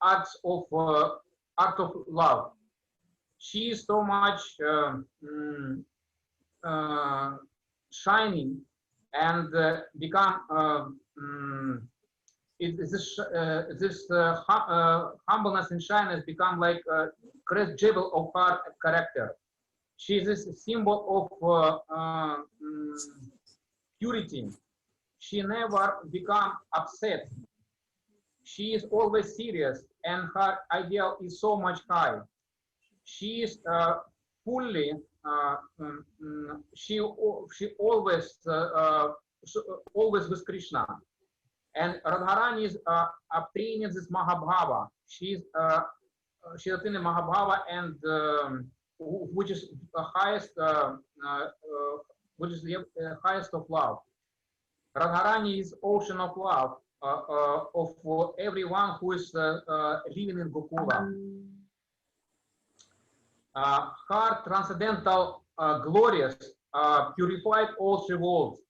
arts of art of love. She is so much shining and become this humbleness and shyness become like a crest jewel of her character. She is a symbol of purity. She never become upset. She is always serious, and her ideal is so much high. She is fully. She always always with Krishna. And Radharani is obtaining this Mahabhava. She's obtaining Mahabhava, and which is the highest, which is the highest of love. Radharani is ocean of love of everyone who is living in Gokula. Her transcendental glories purified all three worlds.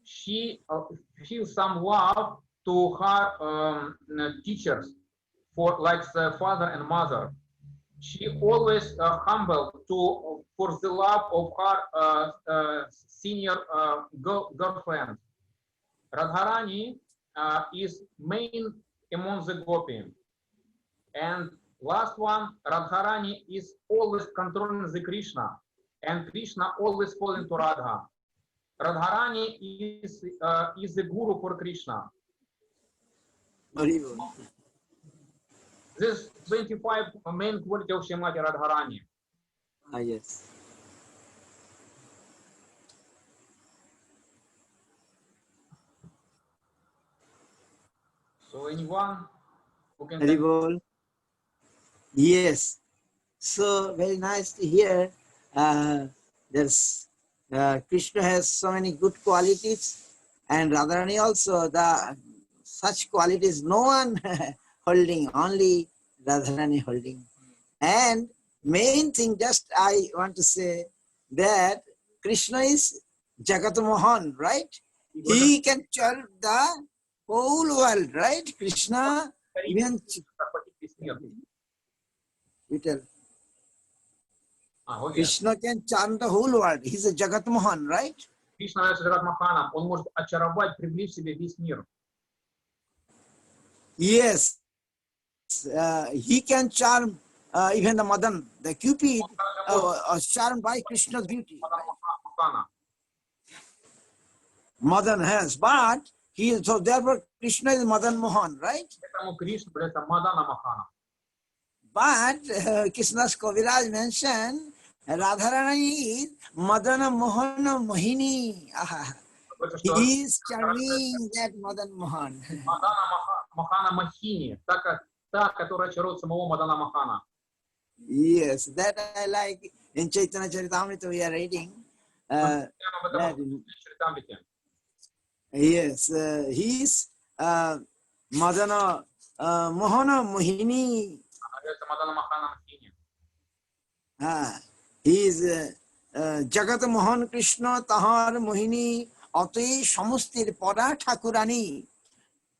She feels some love to her teachers, for like the father and mother. She always humble for the love of her senior girlfriend. Radharani is main among the gopi. And last one, Radharani is always controlling the Krishna, and Krishna always falling to Radha. Radharani is the guru for Krishna. This 25 main quality of Srimati Radharani. Yes. So anyone who can... Haribol. Yes. So very nice to hear. There's Krishna has so many good qualities, and Radharani also such qualities no one holding, only Radharani holding. And main thing, just I want to say that Krishna is Jagat Mohan, right? He can chant the whole world, right? Krishna even Krishna can chant the whole world. He's a Jagat Mohan, right? Krishna is Jagat Mohan. Он может очаровать, привлечь себе весь мир. Yes. He can charm even the Madan, the Cupid, charmed by Krishna's beauty. Right? Madan has, but he is, so therefore Krishna is Madan Mohan, right? But Krishna's Kaviraj mentioned Radharani is Madana Mohana Mohini. He is charming that Madan Mohan. Махана Махини, та, которая чарует самого Мадана Махана. Yes, that I like. In Chaitanya Charitamrita we are reading. Yes, he is Madana Mohana Mohini. He is Jagat Mohan Krishna Tahar Mohini Ate Samustir Pada Thakurani.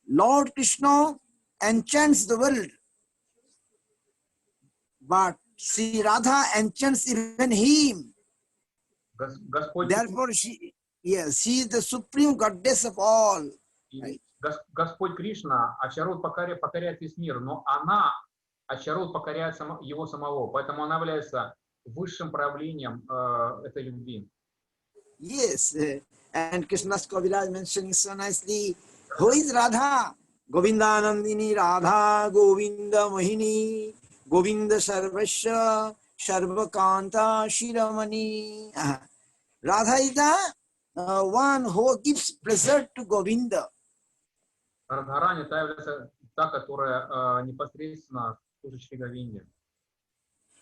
Lord Krishna enchants the world, but Sri Radha enchants even him. Therefore, she is the supreme goddess of all. Right? Господь Кришна очарует, покоряет весь мир, но она очарует, покоряет его самого. Поэтому она является высшим проявлением этой любви. Yes, and Krishna's Kaviraj mentioning so nicely, who is Radha? Govinda Nandini Radha, Govinda Mohini, Govinda Sarvasya, Sarvakanta Shiramani. Radha is the one who gives pleasure to Govinda. Радхарани та является та, которая непосредственно служит Шри Говинде.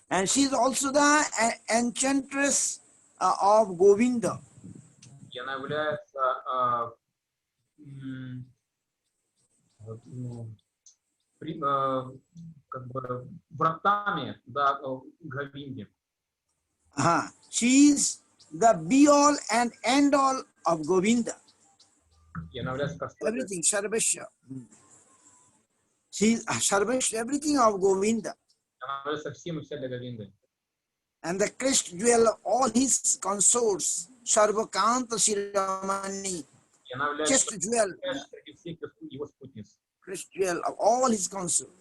And she is also the enchantress of Govinda. И она является как бы вратами, да, Говинди. She is the be all and end all of Govinda. И она является как Everything, Sarveshya. She is Sarveshya, everything of Govinda. она является всем и вся для Говинды. And the crest jewel of all his consorts, Sarvakanta Shiramani, И она является chest jewel, среди всех его спутниц. crest jewel of all his consorts.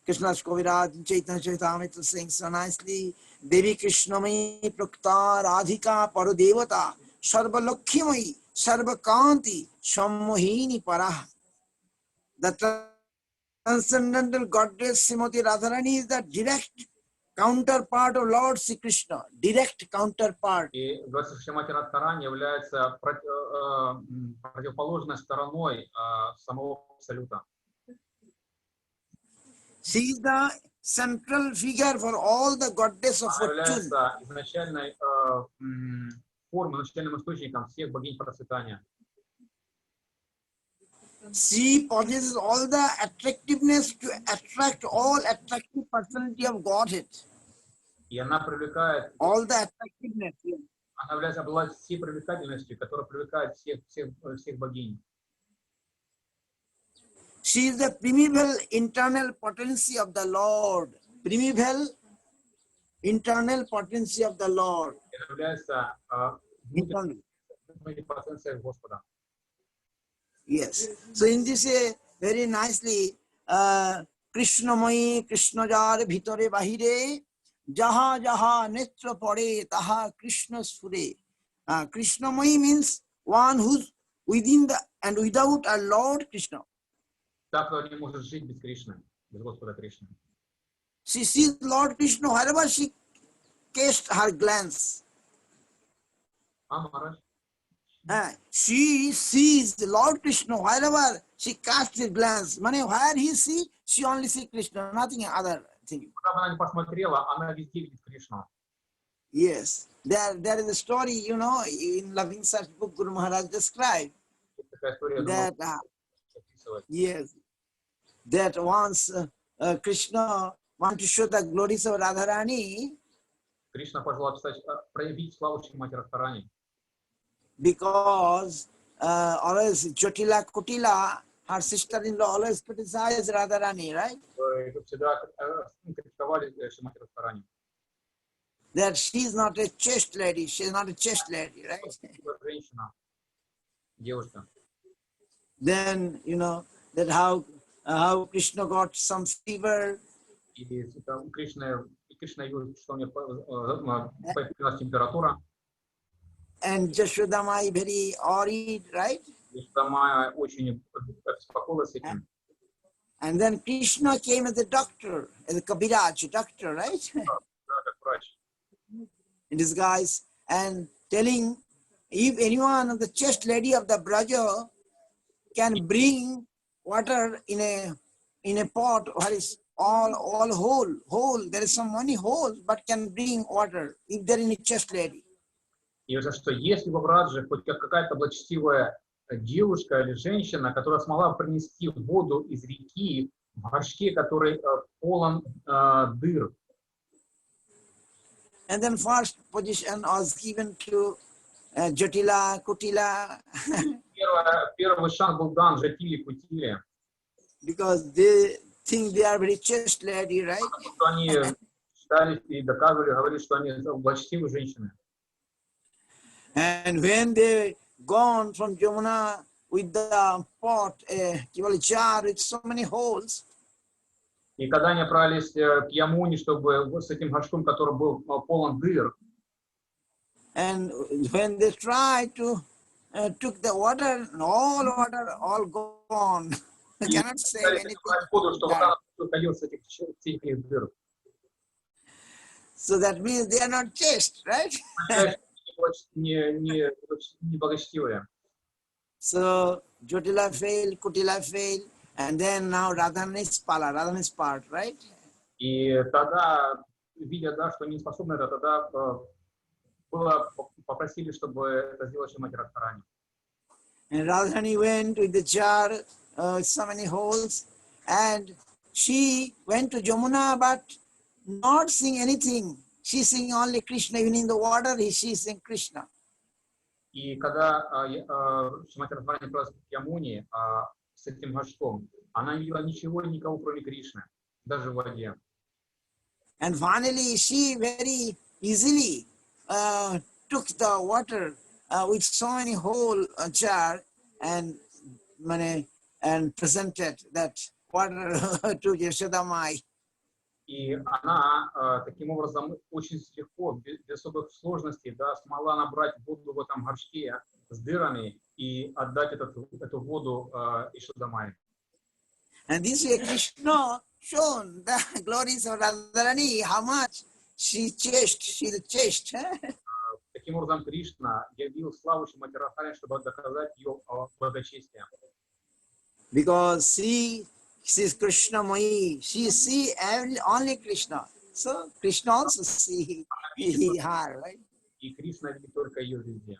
Krishna's Kaviraj, Chaitanya Chaitamrita sings so nicely, Devi Krishnamai Prakta Radhika Paradevata, Sarva Lakshmi, Sarva Kanti, Sammohini Parah. The transcendental goddess Srimati Radharani is the direct counterpart of Lord Sri Krishna, direct counterpart. И Шримати Радхарани является противоположной стороной самого Абсолюта. She is the central figure for all the goddess of Она fortune. является изначальной формой, начальным источником всех богинь процветания. She possesses all the attractiveness to attract all attractive personality of Godhead. И она привлекает, All the attractiveness. она является обладает всей привлекательностью, которая привлекает всех богинь. She is the primeval internal potency of the Lord. Primeval internal potency of the Lord. Это является Internal. внутренней потенцией Господа. Yes. So in this very nicely, Krishnamai Krishnajar bhitare bahire, jaha jaha netra pare taha Krishna sure. Krishnamai means one who's within the and without a Lord Krishna. Так не может жить без Кришны, без Господа Кришны. She sees Lord Krishna wherever she cast her glance. Maharaj? She sees the Lord Krishna wherever she casts her glance. Where he sees, she only sees Krishna, nothing other thing. Куда бы она ни посмотрела, она везде видит Кришну. Yes, there is a story, you know, in Loving Such book Guru Maharaj described Такая история, that yes, that once Krishna wanted to show the glories of Radharani Кришна пожелал проявить славу Шримати Радхарани. because always Jyotila Kutila, her sister-in-law, always criticized Radharani, right? Всегда критиковали Шримати Радхарани. That she is not a chaste lady, she is not a chaste lady, right? Женщина, девушка. Then, you know, that how Krishna got some fever. И Кришна видел, что у нее появилась температура. And Jashodamai very worried, right? Сама очень беспокоилась этим. And then Krishna came as a doctor, as a Kabiraj, doctor, right? Как врач. In disguise, and telling if anyone of the chaste lady of the Braja can bring water in a pot where is all whole, there is some many holes, but can bring water if there is a chaste lady. И за что, если в Брадже хоть какая-то благочестивая девушка или женщина, которая смогла принести воду из реки в горшке, который полон дыр. And then first position was given to Jyotila, Kutila. Первый шанс был дан Джатиле, Кутиле. Because they think they are very chaste lady, right? Потому что они считались и доказывали, говорили, что они благочестивые женщины. And when they gone from Jamuna with the pot, a jar with so many holes, И когда они отправились к Ямуне, чтобы с этим горшком, который был полон дыр, and when they tried to took the water, all gone. Cannot say anything. So that means they are not chaste, right? So Jyotila failed, Kutila failed, and then now Radharani's part, right? И тогда, видя, да, что они не способны это, тогда попросили, чтобы это сделать Шримати Радхарани. And Radharani went with the jar, so many holes, and she went to Jamuna, but not sing anything. She sing only Krishna. Even in the water, she sing Krishna. И когда Шримати Радхарани отправилась к Ямуне с этим горшком, она не видела ничего и никого, кроме Кришны, даже в воде. And finally, she very easily took the water with so many whole jar and presented that water to Yashoda Mai. И она таким образом очень легко, без особых сложностей, да, смогла набрать воду в этом горшке с дырами и отдать эту воду Yashoda Mai. And this way Krishna shown the glories of Radharani, how much she chased. Таким образом, Кришна явил славу Шримати Радхарани, чтобы доказать ее благочестие. Because she is Krishna Mai, she see only Krishna. So Krishna also see her, right? И Кришна видит только ее везде.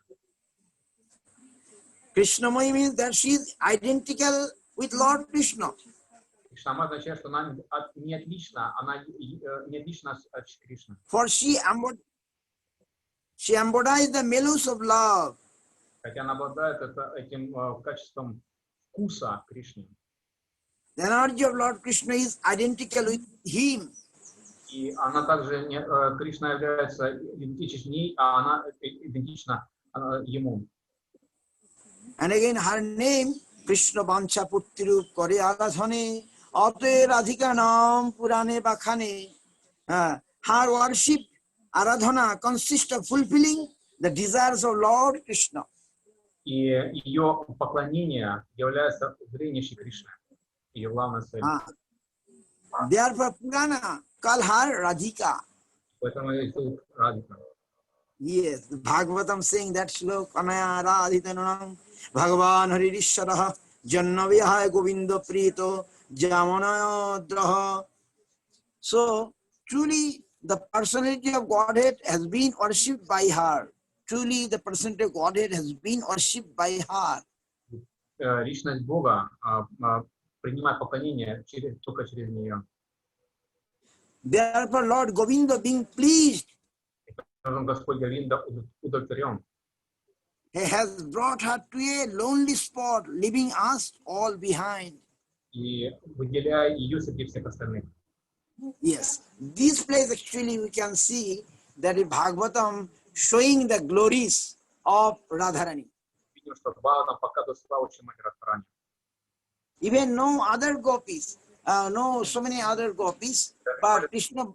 Krishna Mai means that she is identical with Lord Krishna. Кришна означает, что она не отлична, она не отлична от Кришны. For she embodies the mellows of love. Хотя она обладает этим качеством вкуса Кришны. The energy of Lord Krishna is identical with him. И она также, Кришна является идентичной с ней, а она идентична ему. And again her name, Krishna Vancha Puttirup Kore Aradhane, Ate Radhika Nam Purane Bakhane. Her worship, Aradhana, consists of fulfilling the desires of Lord Krishna. И ее поклонение является зрением Кришны. Ее главной целью. Therefore, Purana call her Radhika. Поэтому ее зовут Радхика. Yes, Bhagavatam saying that slok Anaya Radhitanam Bhagavan Haririsharaha Jannavihaya Govinda Prito Jamanaya Draha. So, truly, the personality of Godhead has been worshipped by her. Truly, the personality of Godhead has been worshipped by her. Личность Бога принимает поклонение только через нее. Therefore, Lord Govinda, being pleased, Господь Говинда удовлетворен. He has brought her to a lonely spot, leaving us all behind. И выделяя ее среди всех остальных. Yes, this place actually we can see that in Bhagavatam showing the glories of Radharani. Видим, что Бхагаватам показывает славу Шримати Радхарани. Even no other gopis, so many other gopis, but Krishna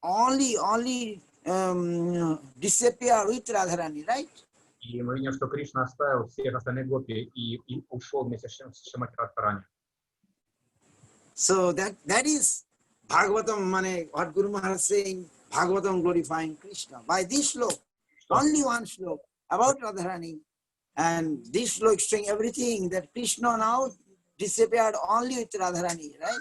only disappear with Radharani, right? И мы видим, что Кришна оставил всех остальных гопи и ушел вместе с Шримати Радхарани. So that is Bhagavatam, what Guru Maharaj is saying, Bhagavatam glorifying Krishna. By this slok, only one slok about Radharani, and this slok showing everything that Krishna now disappeared only with Radharani, right?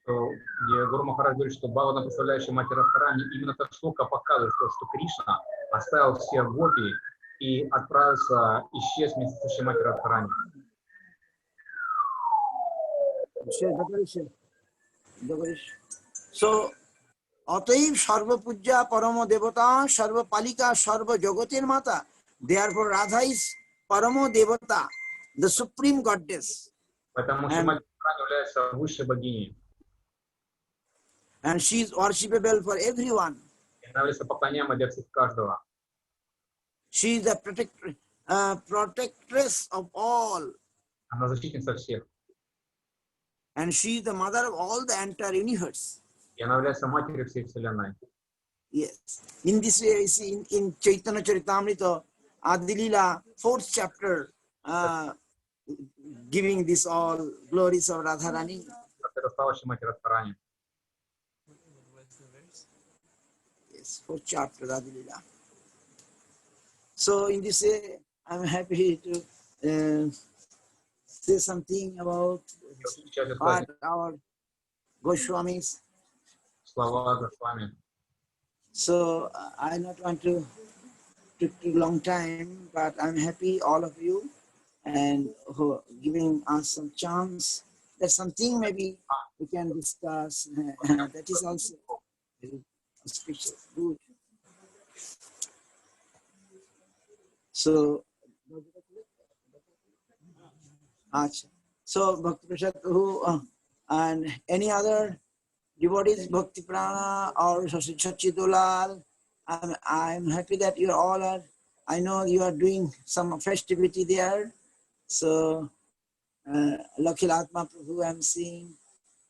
Гуру Махарадж говорит, что Бхагаватам, представляющий Мати Радхарани, именно так шлока показывает, что Кришна оставил всех гопи и отправился, исчез вместе с Шримати Радхарани. So, Ataiv Sarva Pujya Paramo Devata Sarva Palika Sarva Jagotir Mata. Therefore, Radha is Paramo Devata, the supreme goddess. Поэтому Шримати Радхарани является высшей богиней. And she is worshipable for everyone. И она является поклоняемой для всех каждого. She is the protectress of all. Она защитница всех. And she is the mother of all the entire universe. И она является матерью всей вселенной. Yes. In this way, we see in Caitanya Charitamrita, Adilila, 4th chapter, giving this all glories of Radharani. Это слава Шримати Радхарани. Yes, 4th chapter, Adilila. So in this way, I'm happy to say something about what our Goswamis. Слава Госвами. So I not want to take too long time, but I'm happy all of you and who giving us some chance that something maybe we can discuss. That is also very auspicious. Good. So, so Bhakti Prasad Prabhu and any other devotees, Bhakti Prana or Sachidulal, I'm happy that you all are. I know you are doing some festivity there. So, Lakhil Atma Prabhu I'm seeing,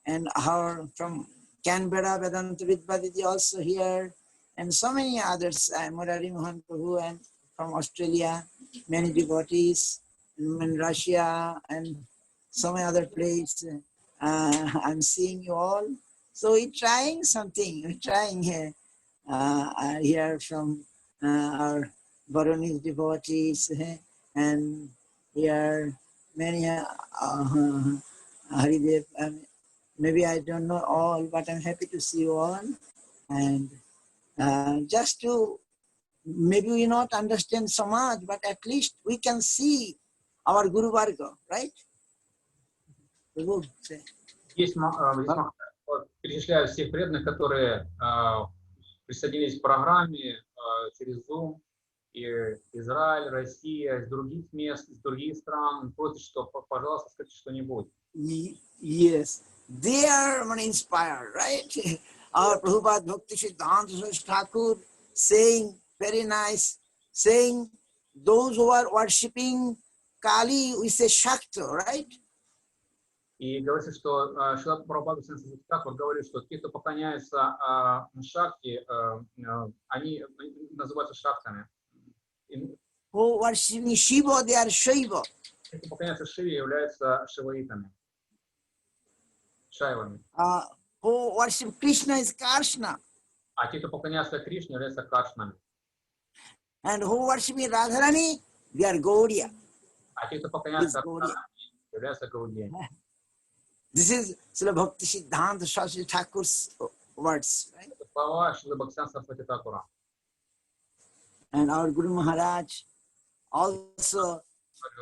and her from Canberra, Vedanta Vidbaditi also here, and so many others, Murari Mohan Prabhu and from Australia, many devotees in Russia and so many other places. I'm seeing you all. So we're trying something, we're trying here. I hear from our Baronese devotees and here many Haridev. Maybe I don't know all, but I'm happy to see you all. And just to, maybe we not understand so much, but at least we can see our Guru Varga, right? Здесь перечисляю всех преданных, которые присоединились к программе через Zoom, и Израиль, Россия, из других мест, из других стран. Просят, что, пожалуйста, скажите что-нибудь. Yes, they are inspired, right? Our Prabhupada Bhakti Siddhanta Saraswati Thakur saying, very nice, saying, those who are worshipping Kali, we say Shakta, right? И говорится, что Шрила Прабхупада Тхакур говорит, что те, кто поклоняются Шакти, они называются Шактами. Who worshiping Shiva, they are Shaiva. Те, кто поклоняются Шиве, являются Шиваитами, Шайвами. Who worship Krishna is Karshna. А те, кто поклоняются Кришне, являются Каршнами. And who worshiping Radharani, they are Gaudiya. А те, кто поклоняются Радхарани, являются Гаудиями. This is Srila Bhakti Siddhanta Saraswati Thakur's words, right? Слова Шрилы Бхактисиддханта Сарасвати Thakura. And our Guru Maharaj also,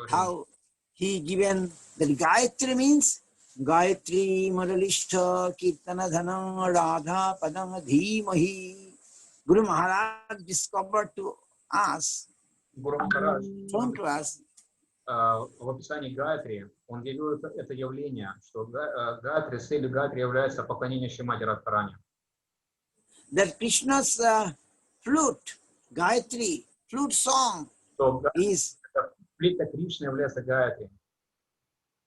how he given that Gayatri means Gayatri Muralishta Kirtana Dhanam Radha Padam Dhimahi. Guru Maharaj discovered to us, Гуру Махарадж, shown to us, в описании Гайатри, он явил это явление, что Гайатри, целью Гайатри является поклонение Шримати Радхарани. that Krishna's flute, Gayatri, flute song is Флейта Кришны является Гайатри.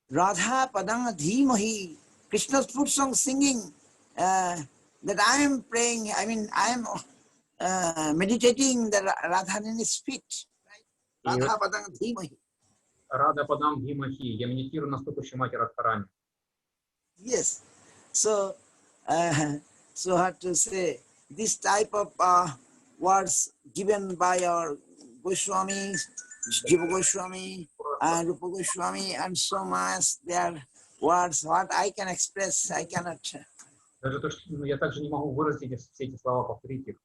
Radha Padang Dhimahi. Krishna's flute song singing that I am praying, I mean, I am meditating the Radharani's feet. Right? Radha Padang Dhimahi. Рада Падам Дхимахи. Я медитирую на стопу Шримати Радхарани. Yes. So, so hard to say, this type of words given by our Goswami, Jiva Goswami, and Rupa Goswami, and so much their words, what I can express, I cannot. Даже то, что я также не могу выразить все эти слова, повторить их.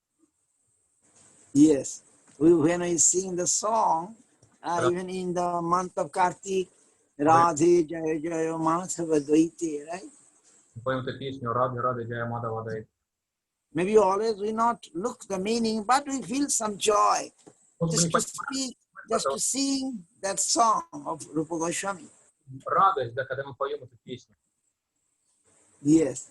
Yes. When we sing the song, even in the month of Kartik, Radhe Jaya Jaya Madhava Dvaite, right? Поем эту песню Радhe Радhe Jaya Madhava Das Bhavan. Maybe always we not look the meaning, but we feel some joy just to speak, just to sing that song of Rupa Goswami. Радость, да, когда мы поем эту песню. Yes,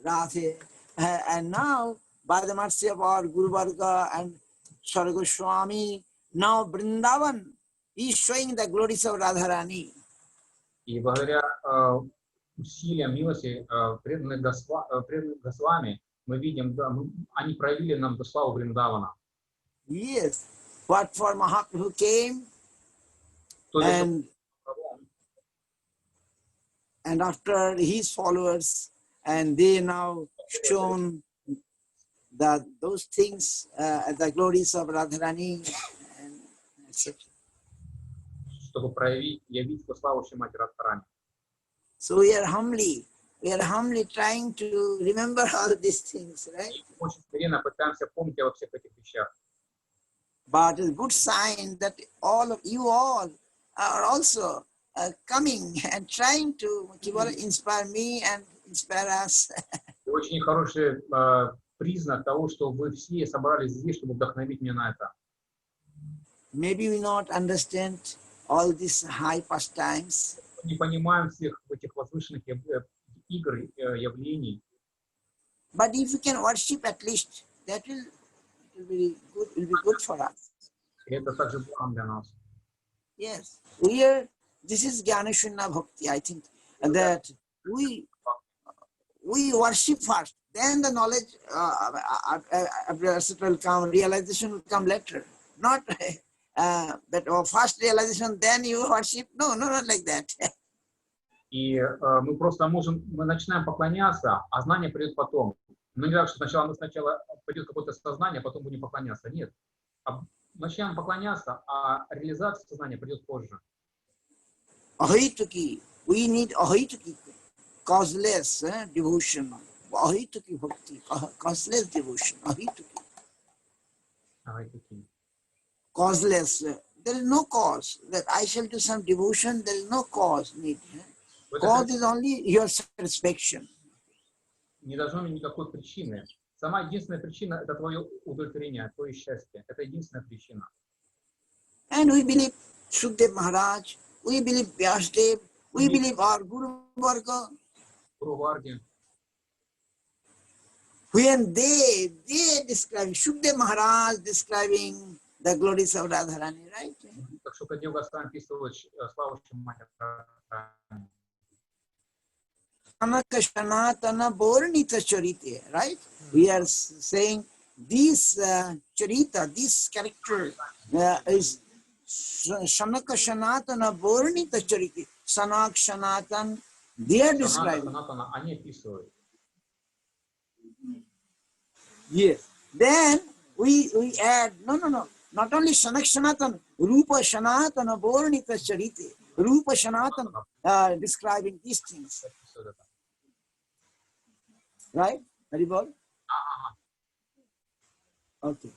Radhe. And now, by the mercy of our Guru Varga and Sri Goswami, now Vrindavan is showing the glories of Radharani. И благодаря усилиям милости преданных Госвами мы видим, да, они проявили нам славу Вриндавана. Yes, what for Mahaprabhu came, and after his followers, and they now shown that those things, the glories of Radharani, and etc. Чтобы проявить, явить славу Шримати Радхарани. So we are humbly trying to remember all these things, right? Очень смиренно пытаемся помнить обо всех этих вещах. But it's a good sign that all of you all are also coming and trying to inspire me and inspire us. Очень хороший признак того, что вы все собрались здесь, чтобы вдохновить меня на это. Maybe we not understand all these high pastimes. Не понимаем всех этих возвышенных игр, явлений. But if we can worship at least, that will be good for us. И это также благом для нас. Yes, this is Jnana Bhakti, I think, that we worship first, then the knowledge will come, realization will come later. Not that first realization, then you worship. No, not like that. И мы начинаем поклоняться, а знание придет потом. Но не так, что сначала придет какое-то сознание, а потом будем поклоняться. Нет. Начинаем поклоняться, а реализация сознания придет позже. Ahituki, we need ahituki, causeless devotion. Ahituki bhakti, causeless devotion. Ahituki. Causeless. There is no cause that I shall do some devotion. There is no cause need. Cause is only your satisfaction. Не должно быть никакой причины. Сама единственная причина – это твое удовлетворение, твое счастье. Это единственная причина. And we believe Sukdev Maharaj, we believe Vyasdev, we believe our Guru Varga. Guru Varga. When they describe, Sukdev Maharaj describing the glories of Radharani, right? Так что Кадев Госвами описывает славу Шримати Радхарани. Sanakashanatana Bornita Charite, right? We are saying this Charita, this character is Sanakashanatana Bornita Charite. Sanak, Sanatan, they are describing. Yes. Then we add, no. Not only Sanak Sanatan, Rupa Sanatana Bornita Charite. Rupa Sanatana describing these things. Right? Haribol? Okay.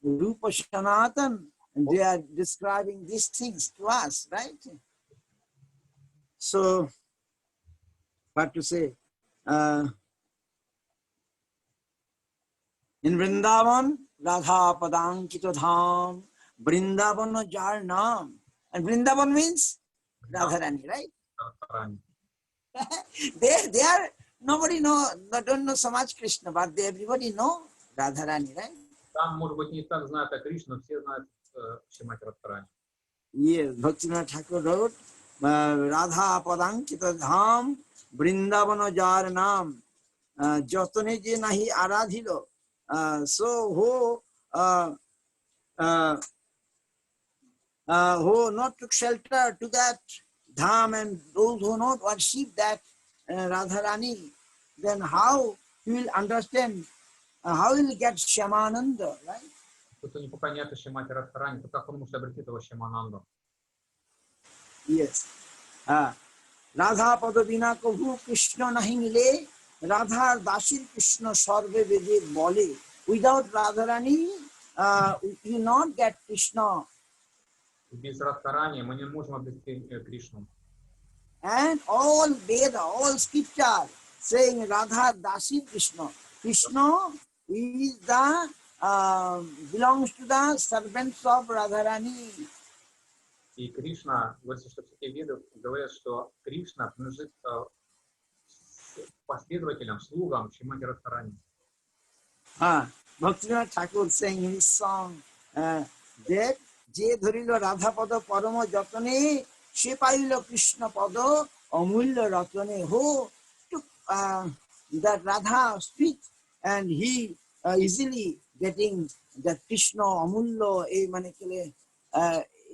Rupa Sanatan, they are describing these things to us, right? So, what to say? In Vrindavan, Radha Padankito Dham, Vrindavan Jar Nam. And Vrindavan means Radharani, right? They are, nobody don't know so much Krishna, but everybody know Radharani, right? Там, может быть, не так знают о Кришне, но все знают Шримати Радхарани. Yes, Bhaktivinoda Thakur wrote, Radha Padankita Dham, Vrindavana Jar Nam, Jotane je nahi aradhilo. So who not took shelter to that Dham, and those who not worship that Radharani, then how he will understand, how he will get Shyamananda, right? Кто не поклоняется Шримати Радхарани, то как он может обрести этого Шьямананду? Yes. Radha Padavina Kabhu Krishna nahi mile, Radha Dasir Krishna Sarve Vede Bole. Without Radharani, you will not get Krishna. Без Радхарани мы не можем обрести Кришну. And all Veda, all scripture saying Radha Dasi Krishna. Krishna is the belongs to the servants of Radharani. И Кришна, говорится, что все веды говорят, что Кришна принадлежит последователям, слугам Шримати Радхарани. Bhaktivinoda Thakur saying in his song that Je Dharilo Radha Pada Parama Jatane, She Pailo Krishna Pada Amulya Ratane. Who took that Radha feet and he easily getting that Krishna Amulya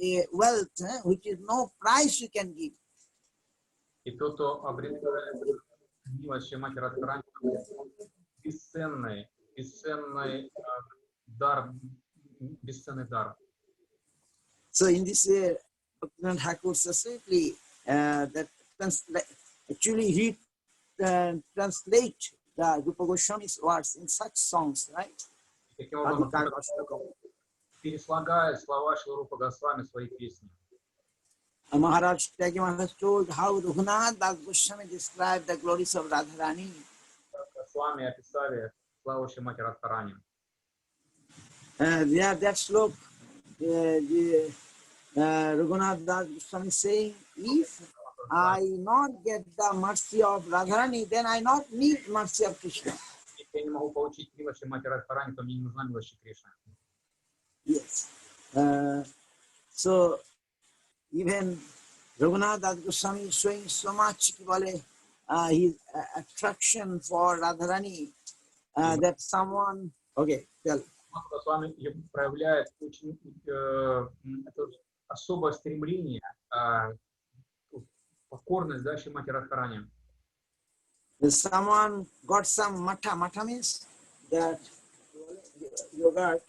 a wealth which is no price you can give. И тот, кто обретает милость Шримати Радхарани, бесценный дар, бесценный дар. So in this way, Bhaktivinoda Thakur says simply that actually he translate the Rupa Goswami's words in such songs, right? Таким образом, переслагает слова Шрила Рупы Госвами в свои песни. Maharaj Maharaj told how Raghunath Das Goswami described the glories of Radharani. Госвами описали славу Шримати Радхарани. There that slok, Raghunath Das Goswami saying, if I not get the mercy of Radharani, then I not need mercy of Krishna. Если я не могу получить милость Шримати Радхарани, то мне не нужна милость Кришны. Yes. So even Raghunath Das Goswami is showing so much his attraction for Radharani that someone. Okay, tell. Госвами проявляет очень это особое стремление, покорность, да, Шримати Радхарани. Someone got some matha. Matha means that yogurt.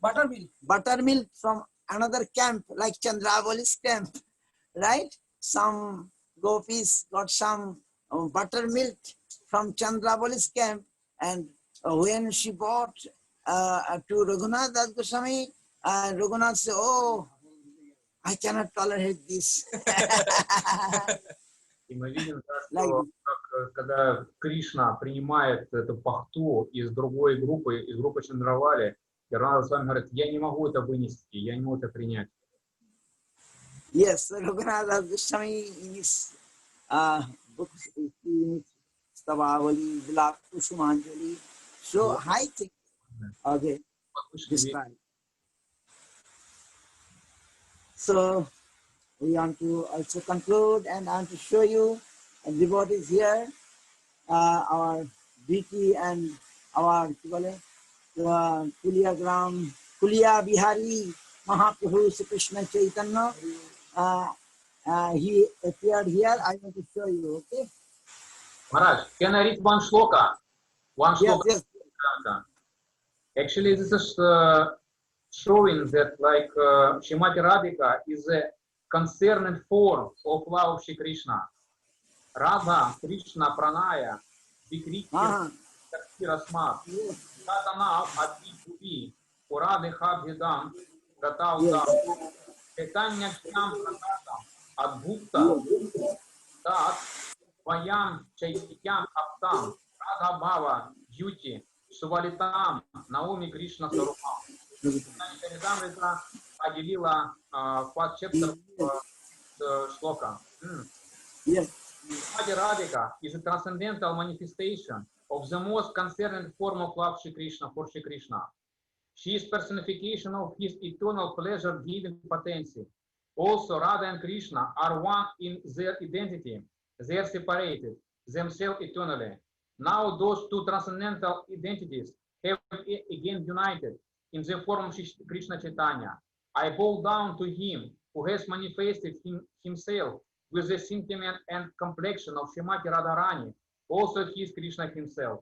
Buttermilk. Buttermilk from another camp, like Chandravali's camp, right? Some gopis got some buttermilk from Chandravali's camp, and when she brought to Raghunath Das Goswami, Raghunath said, "Oh, I cannot tolerate this." И мы видим, да, что когда Кришна принимает эту бхакту из другой группы, из группы Чандравали, и Радха с вами говорит, я не могу это вынести, я не могу это принять. Yes, Raghunath Das Goswami in his books, Stavavali, Vilap, Kusumanjali, so high thing. Okay, describe. So we want to also conclude, and I want to show you devotees here, our Bhakti and our Kulia Gram, Kulia Bihari Mahaprabhu Sri Krishna Caitanya. He appeared here. I want to show you. Okay. Maharaj, can I read one shloka? One shloka. Yes. Actually, this is showing that like Shrimati Radhika is a concerning form of love of Shri Krishna. Radha Krishna Pranaya Vikriti Rasmat Tatana Adi Bhuvi Puradekha Bhedam Gata Udam Caitanya Kyam Prakatam Adbhukta Tat Vayam Chaityam Aptam Radha Bhava Jyuti Suvalitam Naomi Krishna Sarupam. Чаритамрита поделила вклад чептер шлока. Shrimati Radhika is a transcendental manifestation of the most concerning form of love Shri Krishna for Shri Krishna. She is personification of his eternal pleasure-giving potency. Also, Radha and Krishna are one in their identity. They are separated themselves eternally. Now those two transcendental identities have again united in the form of Krishna Chaitanya. I bow down to him who has manifested himself with the sentiment and complexion of Shrimati Radharani. Also he is Krishna himself.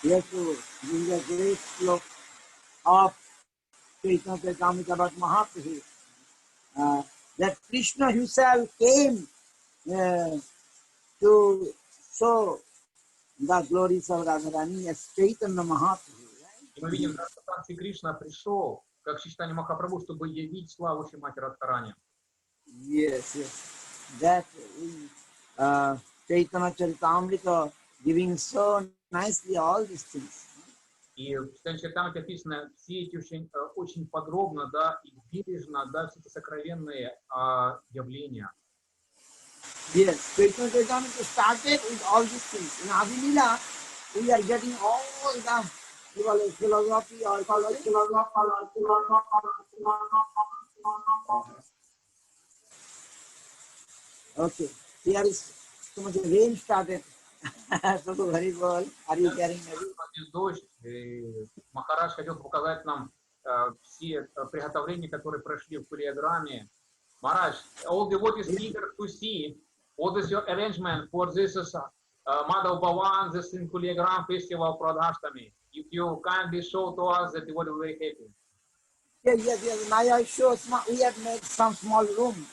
Yes, this is a great slope of Krishna Chaitamrita about Mahaprabhu. That Krishna himself came to show the glories of Radharani as Chaitanya Mahaprabhu. И мы видим, что сам Шри Кришна пришел, как Чайтанья Махапрабху, чтобы явить славу Шримати Радхарани. Yes. That Chaitanya Charitamrita giving so nicely all these things. И в Чайтанье описано все эти очень подробно, да, и бережно, да, все эти сокровенные явления. Yes, Chaitanya Charitamrita started with all these things. In Adilila, we are getting all the philosophy or okay, here is so much rain started. So very well. Are you carrying heavy? Дождь, Махарадж хотел показать нам все приготовления, которые прошли в Кулиаграме. Maharaj, all devotees eager to see what is your arrangement for this Madhava Das Bhavan, this Kuliagram festival for Radha Astami. If you kindly show to us, that we will be very happy. Yes. Now I show we have made some small room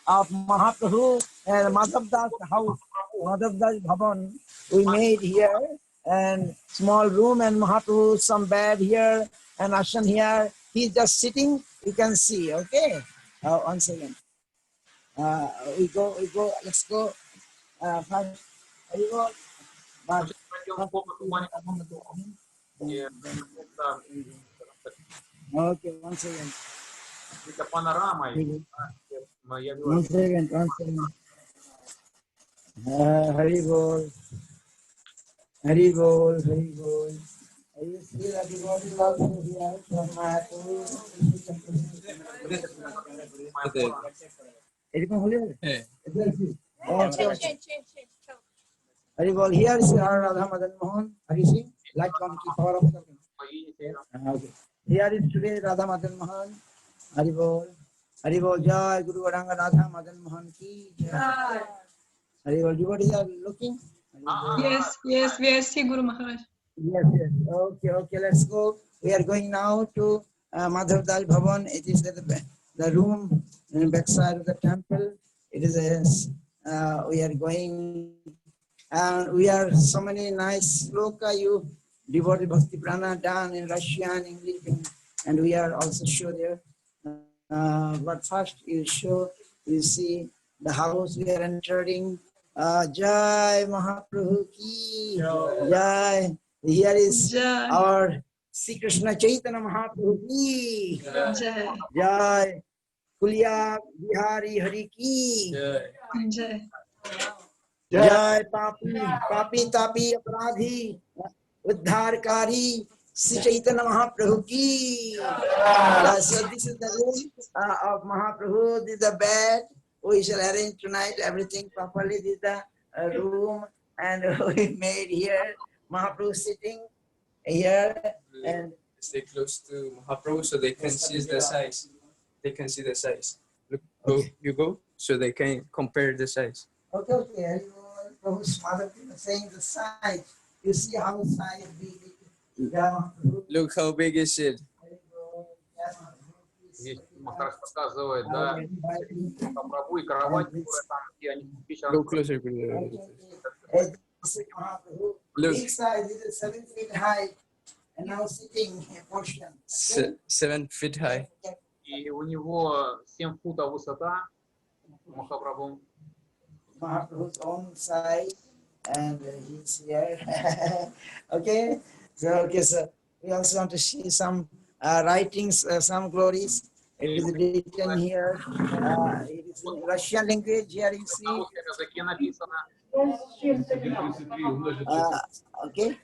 of Mahaprabhu and Madhava Das house, Madhava Das Bhavan. We made here and small room, and Mahaprabhu some bed here and ashram here. He's just sitting. You can see. Okay. One second. We go. Let's go. First, you go. Он сейчас пройдем в комнату, маленькую комнату, и просто, Okay, one second. это панорамой. Я говорю, One second. Hari Bol. Hari Bol. You see that the God is also here from Mahaprabhu. Hari Bol. Here is our Radha Madan Mohan. Hari Singh. Light on keep power of the okay. Here is today Radha Madan Mohan. Hari Bol. Hari Bol. Jai Guru Varanga Radha Madan Mohan ki Jai. Hari Bol. Devotees are looking. Yes, we see Guru Maharaj. Yes. Okay, let's go. We are going now to Madhava Das Bhavan. It is the room in the backside of the temple. It is we are going, and we are so many nice sloka you devoted Bhakti Prana done in Russian, English, and we are also show there. But first you see the house we are entering. Jai Mahaprabhu ki Jai. Here is Jai. our Sri Krishna Chaitanya Mahaprabhu ki Jai. Kulia Bihari Hari ki Jai. Jai. Papi Tapi Aparadhi Uddharkari Sri Chaitanya Mahaprabhu ki. So this is the room of Mahaprabhu. This is the bed. We shall arrange tonight everything properly. This is the room, and we made here Mahaprabhu sitting here, and stay close to Mahaprabhu so they can see the size. They can see the size. Look, go, you go, so they can compare the size. Okay. Prabhu's mother saying the size. You see how size big. Look how big is it. здесь Махарадж показывает, да, Прабху и кровать, которая там, где они пишут. Go closer. Look. Big size is 7 feet high, and now sitting portion. 7 feet high. И у него 7 футов высота, Махапрабху. Mahaprabhu's own size, and he's here. Okay, so we also want to see some writings, some glories. It is written here. It is in Russian language. Here you see. Okay.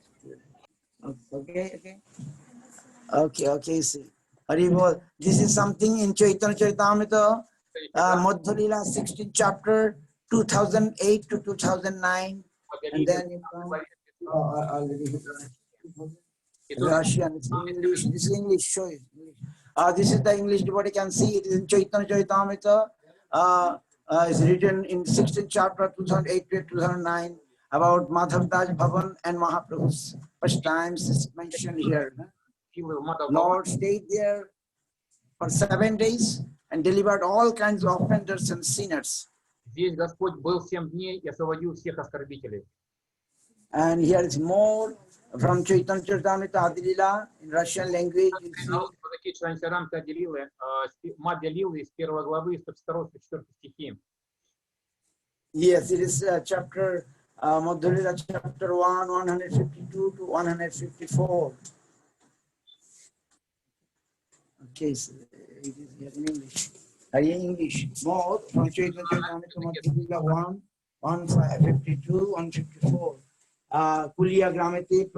See. Haribol. This is something in Chaitanya Charitamrita, Madhava Leela, 16th chapter, 2008 to 2009, and then you come already Russian, English. This is English. Show it. This is the English. Devotee can see it is in Chaitanya Charitamrita. It's written in 16th chapter, 2008 to 2009, about Madhava Das Bhavan and Mahaprabhu's first times is mentioned here. Lord stayed there for 7 days and delivered all kinds of offenders and sinners. Здесь Господь был 7 дней и освободил всех оскорбителей. And here is more from Chaitanya Charitamrita Adilila in Russian language. Мадья Лилы из 1 главы 102-104 стихи. Yes, it is chapter Madhava Leela chapter 1, 152 to 154. Okay, so it is here in English. English. More from Chaitanya Charitamrita Madhava Leela 1, 152, 154. Kulia Gramati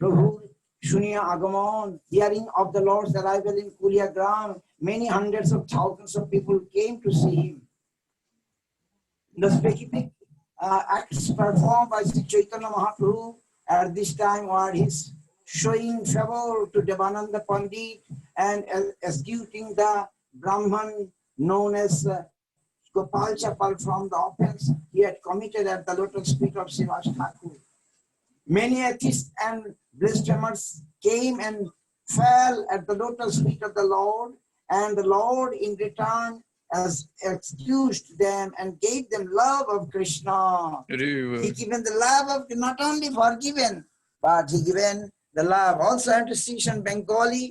Prabhu Shunya Agamon, hearing of the Lord's arrival in Kulia Gram, many hundreds of thousands of people came to see him. The specific acts performed by Sri Chaitanya Mahaprabhu at this time were his showing favor to Devananda Pandit and executing the Brahman known as Gopal Chapal from the offense he had committed at the lotus feet of Srivas Thakur. Many atheists and blasphemers came and fell at the lotus feet of the Lord, and the Lord in return as excused them and gave them love of Krishna. He given the love of, not only forgiven, but he given the love. Also I have to see some Bengali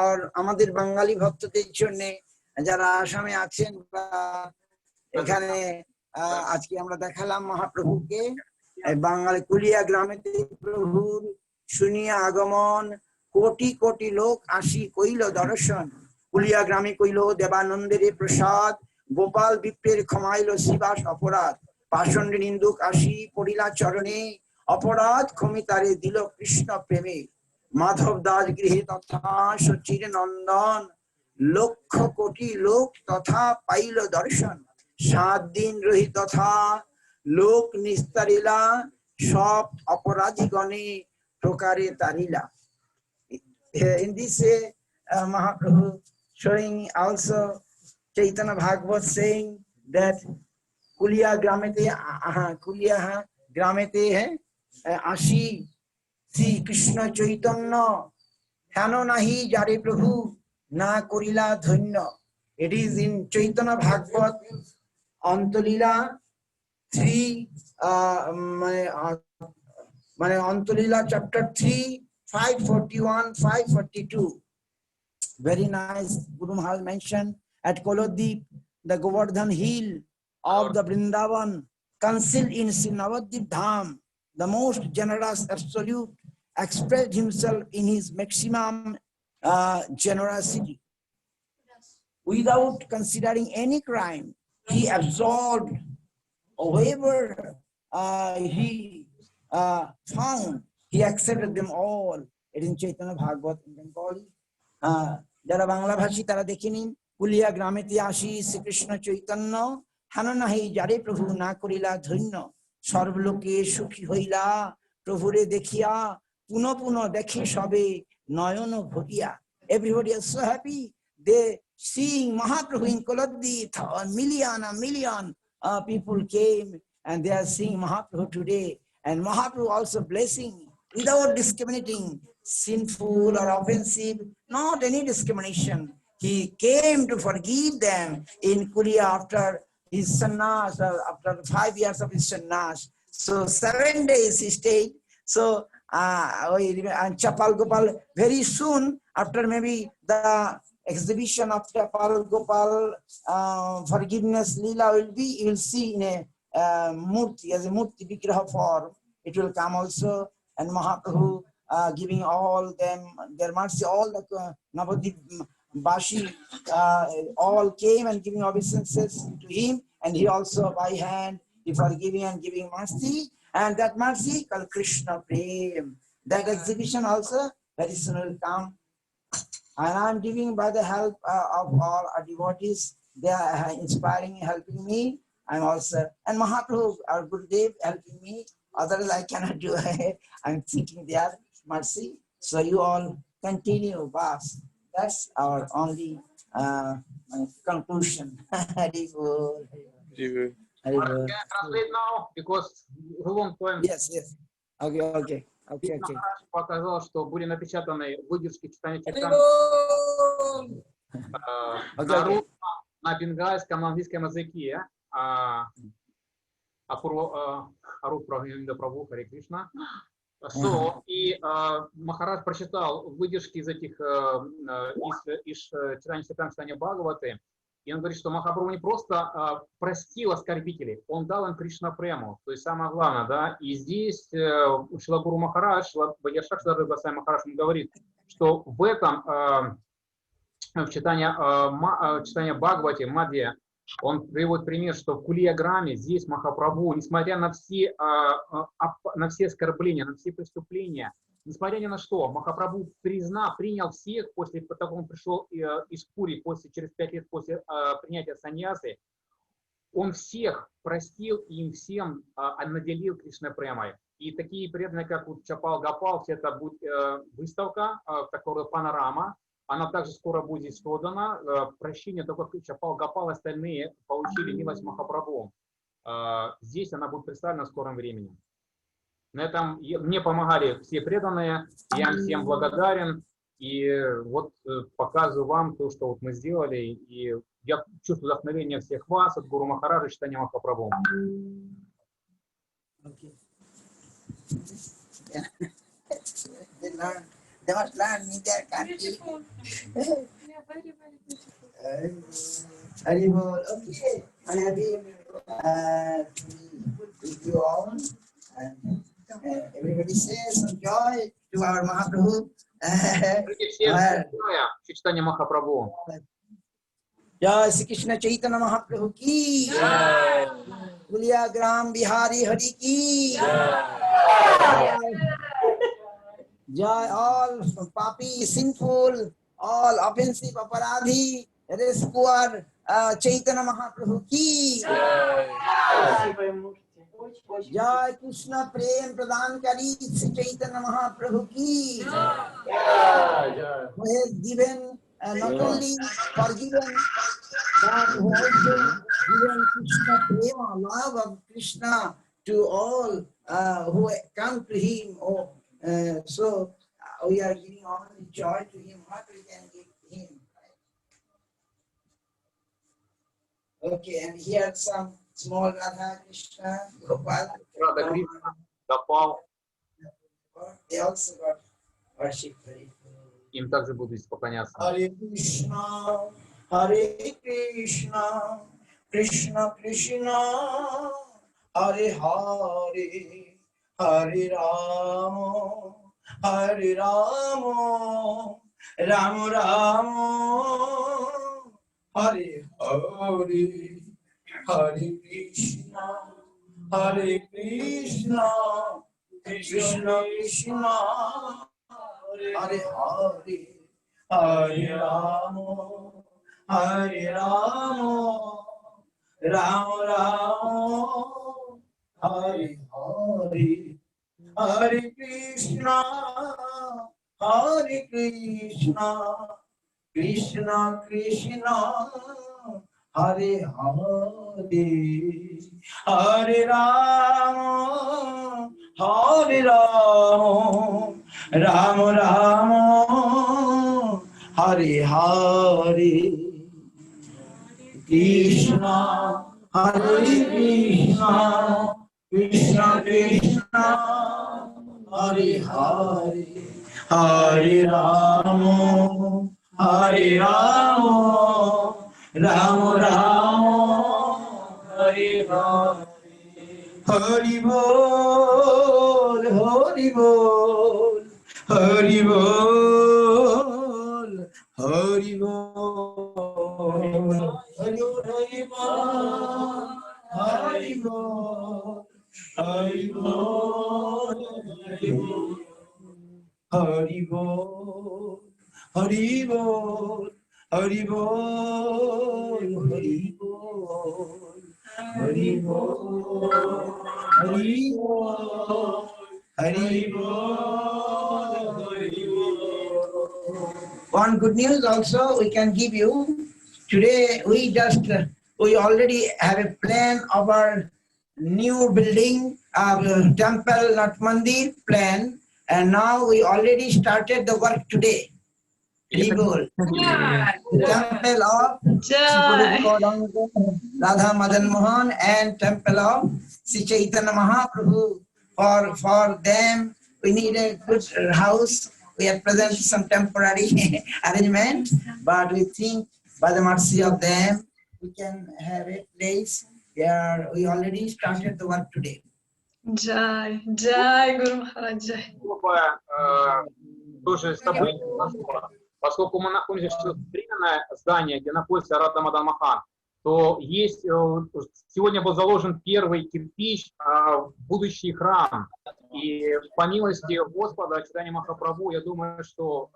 or আমাদের বাঙালি ভক্তদের জন্য যারা আসামে আছেন বা এখানে আজকে আমরা দেখালাম মহাপ্রভুকে বাঙালি কুলিয়া গ্রামেতে প্রভুর শুনিয়া আগমন কোটি কোটি লোক আসি কইল দর্শন কুলিয়া গ্রামে কইল দেবানন্দের প্রসাদ গোপাল বিপ্রের ক্ষমাইল শিবাস অপরাধ পাষণ্ড নিন্দুক আসি পড়িলা চরণে অপরাধ ক্ষমিতারে দিল কৃষ্ণ প্রেমে মাধব দাস গৃহে তথা সচির নন্দন লক্ষ কোটি লোক তথা পাইল দর্শন 7 দিন রহি তথা লোক নিস্তারিলা সব অপরাধী গণে প্রকারে তারিলা. In this Mahaprabhu showing also Chaitanya Bhagavat saying that Kulia Gramete hai ashi Sri Krishna Chaitanya hano nahi jare Prabhu na korila dhanya. It is in Chaitanya Bhagavat Antolila 3 Antolila chapter 3 541 542. Very nice. Guru Maharaj mentioned at Kolodip, the Govardhan hill of the Vrindavan, concealed in Navadip Dham, the most generous absolute expressed himself in his maximum generosity. Without considering any crime, he absolved whoever he found. He accepted them all. It is in Chaitanya Bhagavat in Bengali. যারা বাংলা ভাষী তারা দেখে নিন কুলিয়া গ্রামেতে আসি শ্রীকৃষ্ণ চৈতন্য হানো নাহি যারে প্রভু না করিলা ধন্য সর্বলোকে সুখী হইলা প্রভুরে দেখিয়া পুনঃ পুনঃ দেখে সবে নয়ন ভরিয়া. Everybody is so happy. They seeing Mahaprabhu in Koladip, a million people came and they are seeing Mahaprabhu today. And Mahaprabhu also blessing without discriminating sinful or offensive, not any discrimination. He came to forgive them in Kulia after his sannyas, after 5 years of his sannyas. So 7 days he stayed. So and Chapal Gopal, very soon after maybe the exhibition of Chapal Gopal forgiveness Leela will be, you will see in a murti, as a murti vigraha form. It will come also, and Mahaprabhu giving all them their mercy, all the Navadip Bashi all came and giving obeisances to him, and he also by hand he forgiving and giving mercy, and that mercy called Krishna Prem. That exhibition also very soon will come, and I am giving by the help of all our devotees. They are inspiring, helping me. I'm also, and Mahaprabhu, our Gurudev, helping me. Otherwise, I cannot do it. I'm seeking their mercy. So you all continue, Bas. That's our only conclusion. Hari Bol. Hari Bol. Can I translate now? Because who won't point? Yes. Okay. Maharaj показал, что были напечатаны выдержки читания Чайтаньи на бенгальском, на английском языке. Аруп Прабху, Харе Кришна. И Махарадж прочитал выдержки из этих из читания Бхагаваты, и он говорит, что Махапрабху не просто простил оскорбителей, он дал им Кришна Прему, то есть самое главное, да. И здесь Шрила Гуру Махарадж, Госвами Махарадж говорит, что в этом в читании Бхагавати, Мадья, он приводит пример, что в Кулия-граме здесь Махапрабху, несмотря на все оскорбления, на все преступления, несмотря ни на что, Махапрабху принял всех после того, как он пришел из Пури, через 5 лет после принятия саньясы, он всех простил и им всем наделил Кришна Премой. И такие преданные, как вот Чапал Гопал, все это будет выставка, такая панорама. Она также скоро будет здесь создана. Прощение только Чапал Гопал, остальные получили милость Махапрабху. Здесь она будет представлена в скором времени. На этом мне помогали все преданные. Я им всем благодарен. И вот показываю вам то, что вот мы сделали, и я чувствую вдохновение всех вас от Гуру Махараджа Чайтанья Махапрабху. Okay. Yeah. They must learn in their country. Beautiful. Yeah, very, very beautiful. Haribol. Okay. I'm happy with you all. And everybody says some joy to our Mahaprabhu. Чайтанья Махапрабху. Jai Sri Krishna Chaitanya Mahaprabhu ki Jai. Kulia Gram Bihari Hari ki Jai. Jai. All papi, sinful, all offensive, aparadhi, rescuer, Chaitanya Mahaprabhu ki Jai. Krishna Prem Pradhan Kari Sri Chaitanya Mahaprabhu ki Jai. Who has given not only forgiven, but who also given Krishna Prema, love of Krishna to all who come to him. So we are giving all the joy to him. What we can give him? Okay, and here some small Radha Krishna, Gopal. Radha Krishna, Gopal. They also got worship. Им также буду поклоняться. Hare Krishna, Hare Krishna, Krishna Krishna, Hare Hare, Hare Rama, Hare Rama, Rama Rama, Hare Hare, Hare Krishna, Hare Krishna, Krishna Krishna, Hare Hare, Hare Rama, Hare Rama, Rama Rama, Hare Hare, Hare Krishna, Hare Krishna, Krishna Krishna, Hare Hare, Hare Rama, Hare Rama, Rama Rama, Hare Hare, Krishna, Hare Krishna, Krishna Krishna, Hare Hare, Hare Rama, Hare Rama, Rama Rama, Hare Hare. Hari Bol, Hari Bol, Hari Bol, Hari Bol, Hari Bol, Hari Bol, Hari Bol, Hari Bol, Hari Bol, Hari Bol, Hari Bol. Hari Bol, Hari Bol, Hari Bol, Hari Bol. One good news also we can give you. Today we already have a plan of our new building, our temple, not mandir plan, and now we already started the work today. The temple of Radha Madan Mohan and temple of Sri Chaitanya Mahaprabhu. For them, we need a good house. We at present some temporary arrangement, but we think by the mercy of them, we can have a place where we already started the work today. Jai, Jai Guru Maharaj, Jai. Тоже событие, поскольку мы находимся в современное здание, где находится Радха Мадан Мохан, то есть сегодня был заложен первый кирпич в будущий храм. И по милости Господа Чайтаньи Махапрабху, я думаю, что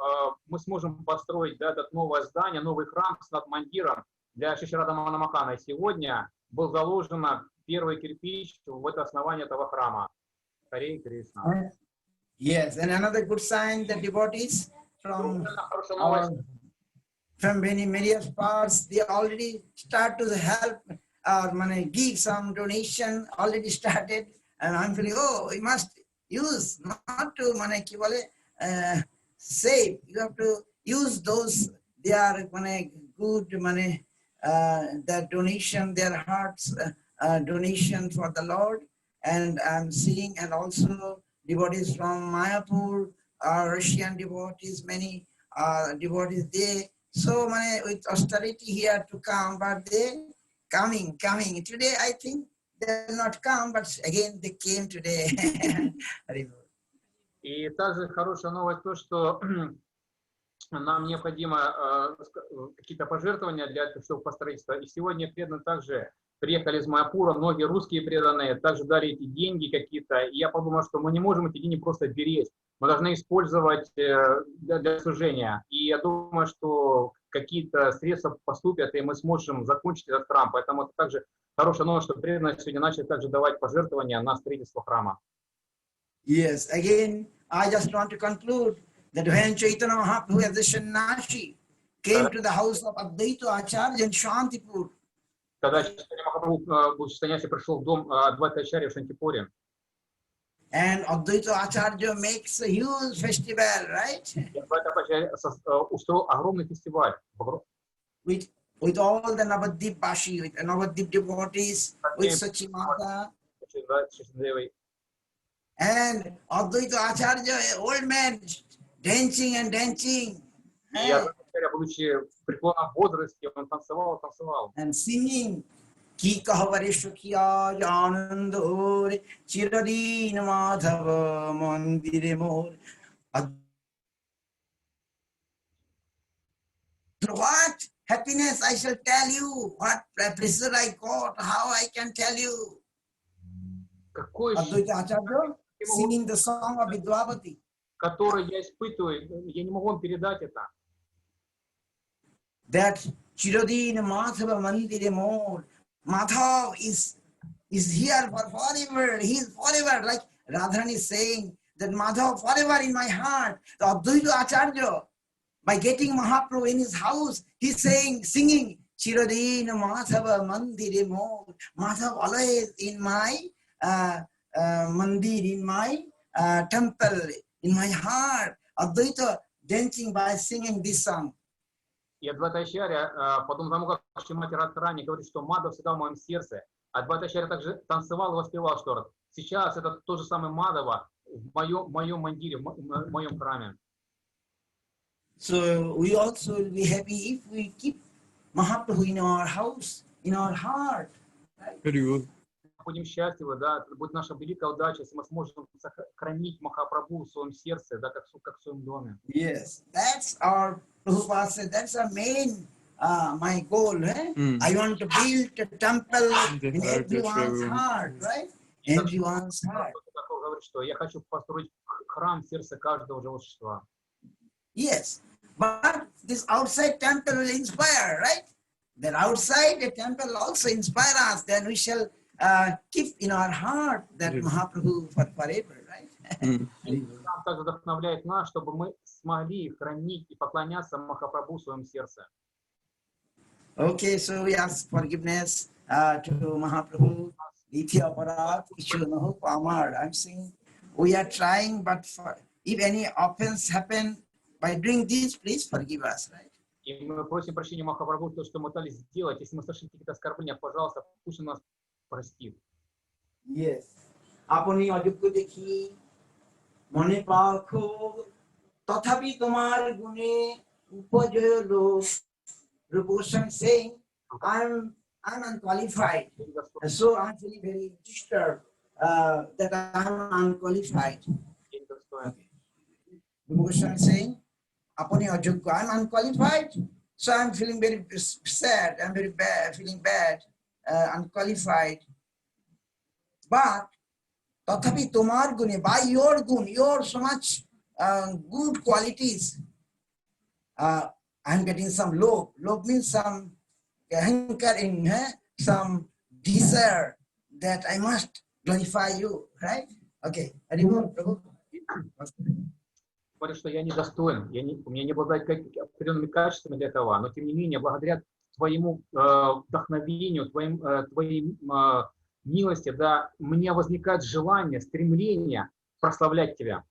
мы сможем построить это новое здание, новый храм с надмандиром для Шри Радха Мадана Мохана. И сегодня был заложен первый кирпич в это основание этого храма. Харе Кришна. Yes, and another good sign that devotees from many parts, they already start to help give some donation, already started, and I'm feeling, we must use not to save. You have to use those. They are good money. Their donation, their hearts donation for the Lord. And I'm seeing, and also devotees from Mayapur, Russian devotees, many devotees there. So many with austerity here to come, but they coming. Today I think they will not come, but again they came today. И также хорошая новость то, что нам необходимо какие-то пожертвования для этого, чтобы по строительству. И сегодня преданные также приехали из Майапура, многие русские преданные также дали эти деньги какие-то. И я подумал, что мы не можем эти деньги просто беречь. Мы должны использовать для служения. И я думаю, что какие-то средства поступят, и мы сможем закончить этот храм. Поэтому это также хорошая новость, что преданные сегодня начали также давать пожертвования на строительство храма. Yes, again, I just want to conclude that when Caitanya Mahaprabhu as a sannyasi came to the house of Advaita Acharya in Shantipur, Когда Чайтанья Махапрабху, будучи саньяси, пришел в дом Адвайта Ачарьи в Шантипуре, and Advaita Acharya makes a huge festival, right? Адвайта Ачарья устроил огромный фестиваль With all the Navadvip Bashi, with Navadvip devotees, with Sachimata, and Advaita Acharya, old man, dancing and dancing. И Адвайта Ачарья, будучи в преклонном возрасте, он танцевал. And singing, Ki kahavare shukhiya janandore, chiradin madhava mandire mor. What happiness I shall tell you, what pleasure I got, how I can tell you. Advaita Acharya singing the song of Vidvavati. Который я испытываю, я не могу вам передать это. That Chiradin Madhava Mandire Mor. Madhav is here for forever. He is forever. Like Radharani is saying that Madhav forever in my heart. The Advaita Acharya, by getting Mahaprabhu in his house, he's saying, singing Chiradin Madhava Mandire Mor. Madhav always in my mandir, in my temple, in my heart. Advaita dancing by singing this song. И Адвайта Ачарья, подобно тому, как Шримати Радхарани говорит, что Мадхав всегда в моем сердце, Адвайта Ачарья также танцевал и воспевал, что сейчас это то же самое Мадхава в моем мандире, в моем храме. So we also will be happy if we keep Mahaprabhu in our house, in our heart. Right? Very good. Будем счастливы, да, это будет наша великая удача, если мы сможем сохранить Махапрабху в своем сердце, да, как в своем доме. Yes, that's our Prabhupada said, that's our main, my goal. Eh? I want to build a temple in everyone's heart, right? Everyone's heart. Говорит, что я хочу построить храм в сердце каждого живого существа. Yes, but this outside temple will inspire, right? Then outside the temple also inspire us. Then we shall keep in our heart that Mahaprabhu for forever, right? Нам также вдохновляет нас, чтобы мы смогли хранить и поклоняться Махапрабху в своем сердце. Okay, so we ask forgiveness to Mahaprabhu. Nitya Aparat, Ishunahu Pamar. I'm saying we are trying, but if any offense happen by doing this, please forgive us, right? И мы просим прощения Махапрабху, то, что мы пытались сделать. Если мы совершили какие-то оскорбления, пожалуйста, пусть он нас простит. Yes. Apuni ajoggyo dekhi mone pakho tathapi tomar gune upajoyo lo. Rupa Goswami saying, I'm unqualified, so I'm feeling very disturbed that I'm unqualified. Okay. Rupa Goswami saying, Apuni ajoggyo, I'm unqualified, so I'm feeling very sad. I'm very bad, feeling bad, unqualified. But tathapi tomar gune, by your gun, your so much good qualities, I'm getting some lobh. Lobh means some hankering, some desire that I must glorify you, right? Okay. Говорит, что я недостоин, у меня не обладает определенными качествами для этого, но тем не менее, благодаря твоему вдохновению, твоей милости, да, у меня возникает желание, стремление прославлять тебя.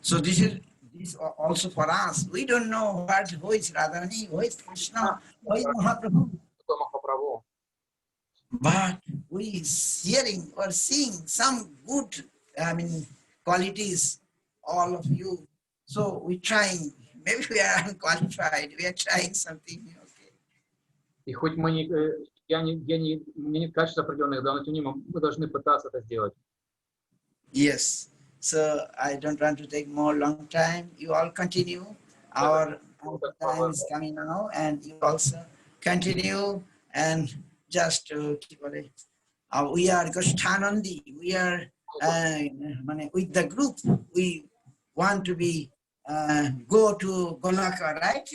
So this is also for us. We don't know who is Radharani, who is Krishna, who is Mahaprabhu. Махапрабху. But we hearing or seeing some good, qualities, all of you. So we trying. Maybe we are unqualified. We are trying something. Okay. И хоть мы не, мне нет качеств определенных, да, но тем не менее мы должны пытаться это сделать. Yes. So I don't want to take more long time. You all continue. Our time is coming now, and you also continue and just keep away. We are Goshthanandi. We are with the group. We want to be go to Golaka, right?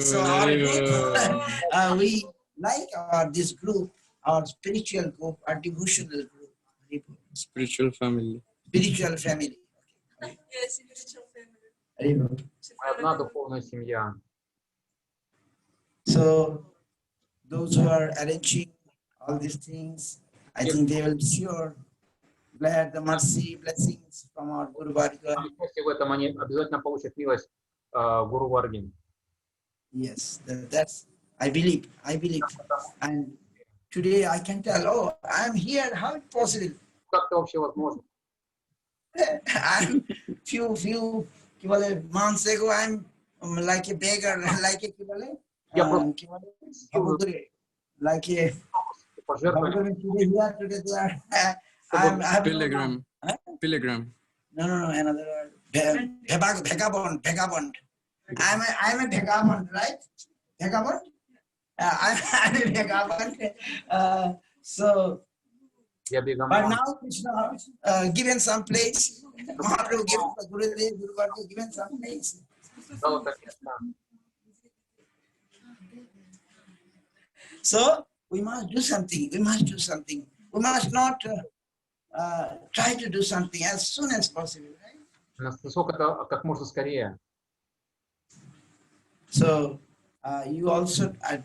So our group, we like this group, our spiritual group, our devotional group. Spiritual family. Spiritual family. Yes, spiritual family. Мы одна духовная семья. So those who are arranging all these things, I think they will be sure glad the mercy, blessings from our Guru Varga. В этом они обязательно получат милость Гуру Варги. Yes, that's I believe. And today I can tell, oh, I'm here. How it possible? Как это вообще возможно? I'm few months ago, I'm like a beggar, like a like a today there. I'm Pilgrim. Pilgrim. No, another word. Vagabond. I'm a vagabond, right? Vagabond? I'm a vagabond. So, but now Krishna given some place. Mahaprabhu given some place. So we must do something. We must not try to do something as soon as possible, right? Насколько как можно скорее. So you also are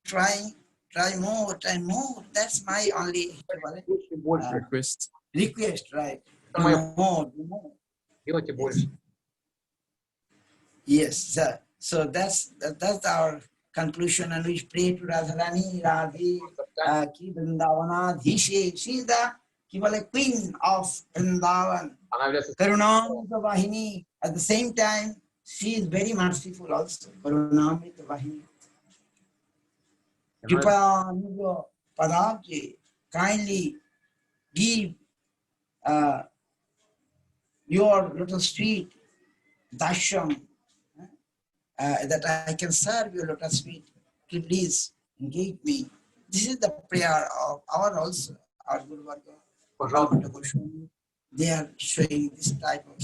try more. That's my only request, right? Do more. Делайте больше. Yes, sir. So that's our conclusion, and we pray to Radharani, Radhe, Ki Vrindavana Dhishe. She is the queen of Vrindavan. Karunamrita Vahini. At the same time, she is very merciful also. Karunamrita Vahini. Kripa Nuga Padabje, kindly give your lotus feet, dasham, that I can serve your lotus feet. Please engage me. This is the prayer of our Guru Varga. Goswami. They are showing this type of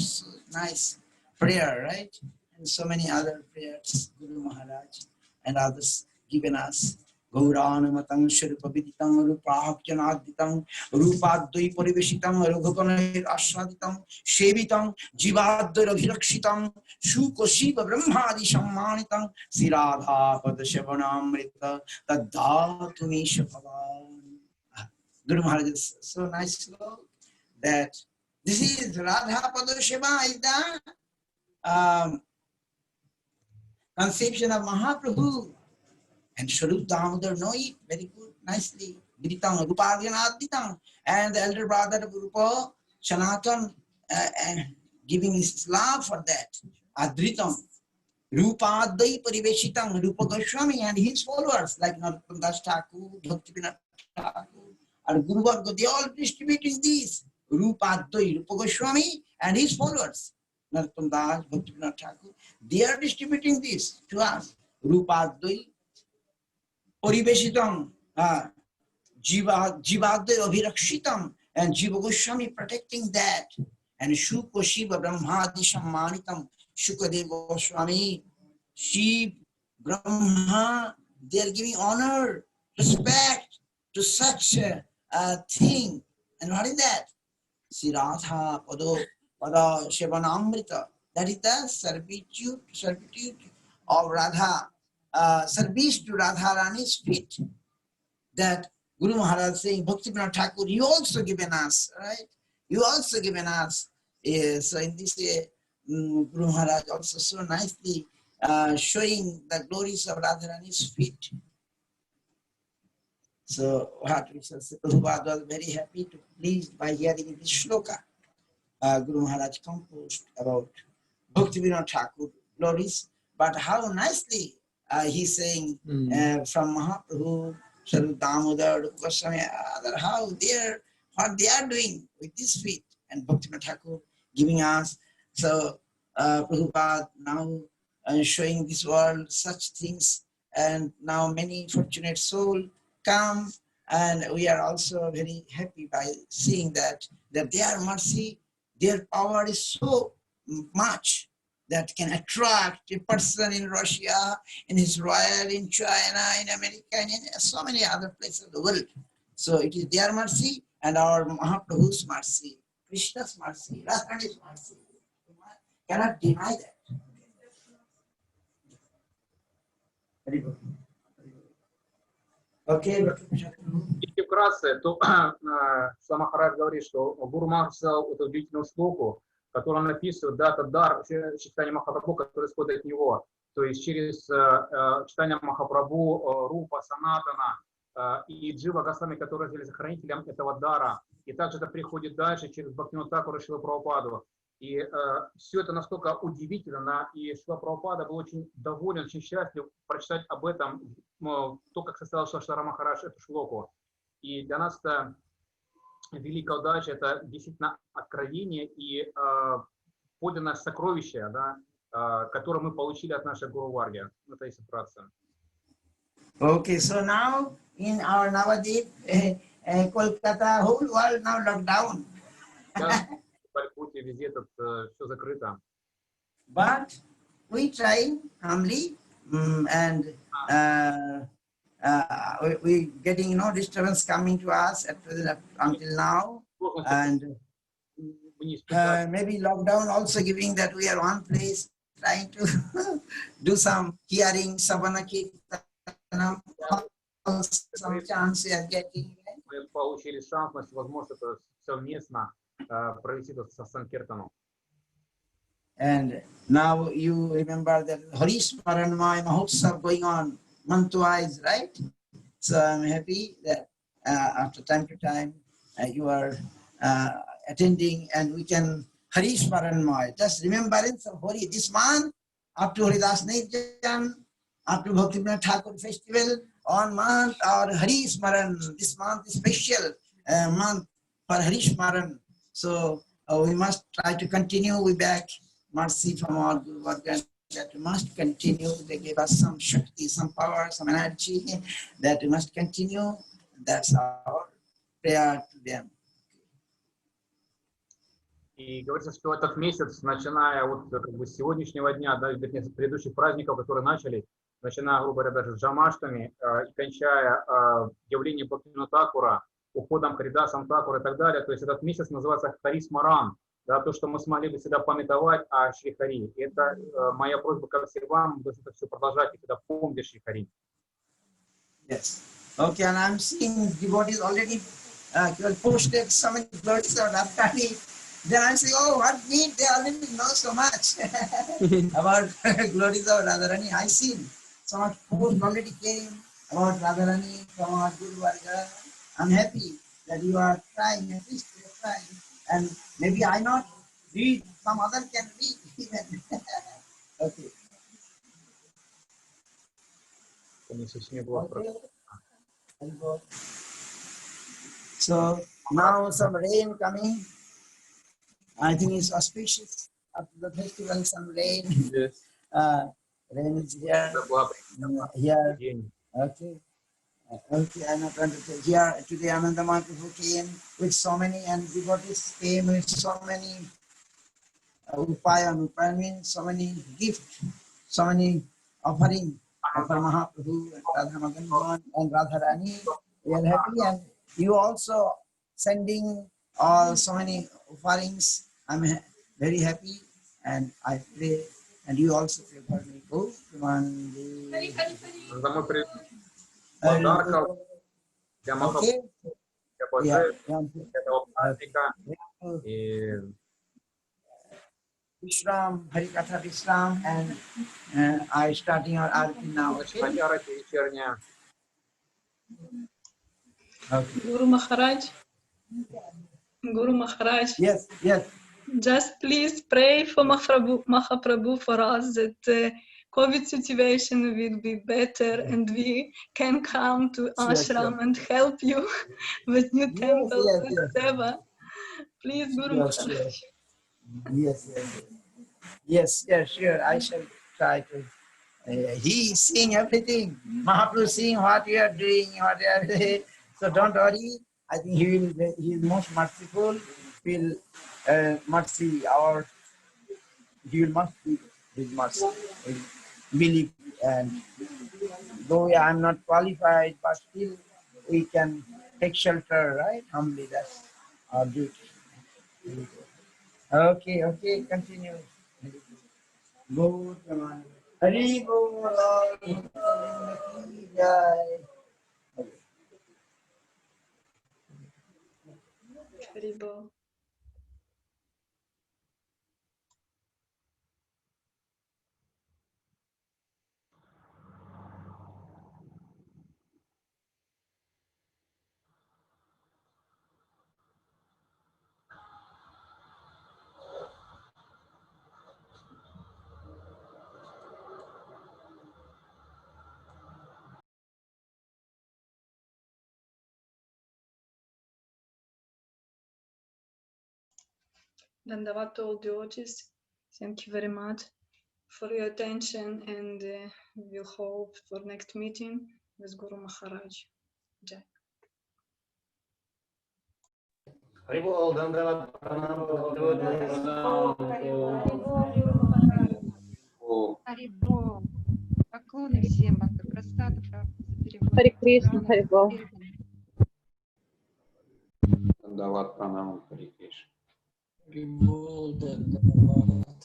nice prayer, right? And so many other prayers, Guru Maharaj and others given us. Gauranamatang Shripaviditam Rupahakyanaditam Rupadoi Pariveshitam Raghukanir Ashaditam Shevitam Jivadoi Raghirakshitam Shukoshiva Brahmadi Shammanitam Siradha Padashavanamrita Tadhatumi Shapavan. Guru Maharaj is so nice that this is Radha Padashava is the conception of Mahaprabhu. And Swarup Damodar know it very good, nicely. Viditang, Rupadyanaditang. And the elder brother of Rupa, Sanatan, giving his love for that. Adritam. Rupadai Pariveshitang, Rupa Goswami and his followers, like Narottam Das Thakur, Bhakti Thakur, and Guru Varga, they all distributing these. Rupadai, Rupa Goswami and his followers. Narottam Das, Bhakti Thakur, they are distributing this to us. Rupadai. Pariveshitam, Jivadya Abhirakshitam, and Jiva Goswami protecting that. And Shuko Shiva Brahmadi Shammanitam, Shukadev Goswami, Shiv, Brahma, they are giving honor, respect to such a thing. And what is that? Siradha Pada Shevanamrita. That is the servitude of Radha. Service to Radharani's feet, that Guru Maharaj saying, Bhakti Thakur, you also given us, right? You also given us. So in this Guru Maharaj also so nicely showing the glories of Radharani's feet. So what we shall say, Prabhupada was very happy to pleased by hearing this shloka. Guru Maharaj composed about Bhakti Vinod Thakur glories, but how nicely he's saying from Mahaprabhu, Srila Damodar, Goswami, how what they are doing with this feet, and Bhakti Vinod Thakur giving us. So Prabhupada now showing this world such things, and now many fortunate souls come, and we are also very happy by seeing that their mercy, their power is so much that can attract a person in Russia, in Israel, in China, in America, and in so many other places of the world. So it is their mercy and our Mahaprabhu's mercy, Krishna's mercy, Radharani's mercy. Cannot deny that. Okay. Если вкратце, то сам Махарадж говорит, что Гуру Махарадж сказал эту удивительную шлоку, которую он написывает, да, это дар читания Махапрабху, который исходит от него. То есть через читание Махапрабху, Рупа, Санатана и Джива Госвами, которые являются хранителем этого дара. И также это приходит дальше через Бхактивинода Тхакура и Шрила Прабхупаду. И все это настолько удивительно, и Шрила Прабхупада был очень доволен, очень счастлив прочитать об этом, то, как составил Шри Махарадж эту шлоку. И для нас это великая удача, это действительно откровение и подлинное сокровище, да, которое мы получили от нашей Гуру Варги. Это если вкратце. Okay, so now in our Navadip, Kolkata, whole world now locked down. Везде тут все закрыто. But we try humbly, and we getting no disturbance coming to us at present until now, and maybe lockdown also giving that we are one place trying to do some hearing, Savana Kirtanam, some chance we are getting. Мы получили шанс, возможно, это совместно провести этот Санкиртану. And now you remember that Harish Maranmaya Mahotsav going on month-wise, right? So I'm happy that after time to time you are attending, and we can Harish Maranmaya, just remembrance of Hari this month, up to Haridas Nijan, up to Bhakti Vinod Thakur festival, on month or Harish Maran. This month is special month for Harish Maran. So we must try to continue. We back mercy from our Guru Varga that we must continue. They gave us some Shakti, some power, some energy that we must continue. That's our prayer to them. И говорится, что этот месяц, начиная вот как бы с сегодняшнего дня, да, с предыдущих праздников, которые начали, начиная, грубо говоря, даже с Джамаштами, и кончая явлением Бхактивинода Тхакура, уходом Харидасом Тхакура и так далее, то есть этот месяц называется Харис Маран, да, то, что мы смогли бы всегда памятовать о Шри Хари. И это моя просьба ко всем вам, должны это все продолжать и всегда помнить Шри Хари. Yes. Okay, and I'm seeing devotees already posted so many glories of Radha Astami. Then I'm saying, oh, what need? They already know so much about glories of Radharani. I seen so much post already came about Radharani from our Guru Varga. I'm happy that you are trying, at least you are trying. And maybe I not read, some other can read even. Okay. Okay. So now some rain coming. I think it's auspicious. After the festival, some rain. Yes. Rain is here. Here. Okay. Okay, I'm not going to tell. Here today, Ananda Mahaprabhu came with so many, and devotees came with so many upaya. Upaya means so many gifts, so many offering for Mahaprabhu and Radha Madan and Radharani. We are happy, and you also sending all so many offerings. I'm very happy, and I pray, and you also pray for me. Go, Подарков для Okay. для божеств, этого праздника. И Vishram, Harikatha Vishram, and I starting our arati now. Okay? Начинать арати вечерняя. Okay. Guru Maharaj. Guru Maharaj. Yes, yes. Just please pray for Mahaprabhu for us that COVID situation will be better and we can come to Sure, ashram sure. and help you with new Yes, temples yes, and yes. seva. Please, Guru Sure, Maharaj. sure. Yes, yes. Yes, yes, sure. I shall try to. He is seeing everything. Mahaprabhu is seeing what you are doing, what you are so don't worry. I think he is most merciful. He will mercy our, he will mercy his mercy. Believe, and though I am not qualified, but still we can take shelter, right? Humbly, that's our duty. Okay, okay, continue. Go, Prapanna. Hari Bol, Jai. Haribo. Dandavat to all devotees. Thank you very much for your attention, and we'll hope for next meeting with Guru Maharaj. Jai. Haribol, Dandavat, Pranam, Харибол. Поклоны всем, Бхактипрасада, за перевод. Харе Кришна, Харибол. Дандават, Пранам, Харе Кришна. Haribol, Dandavat.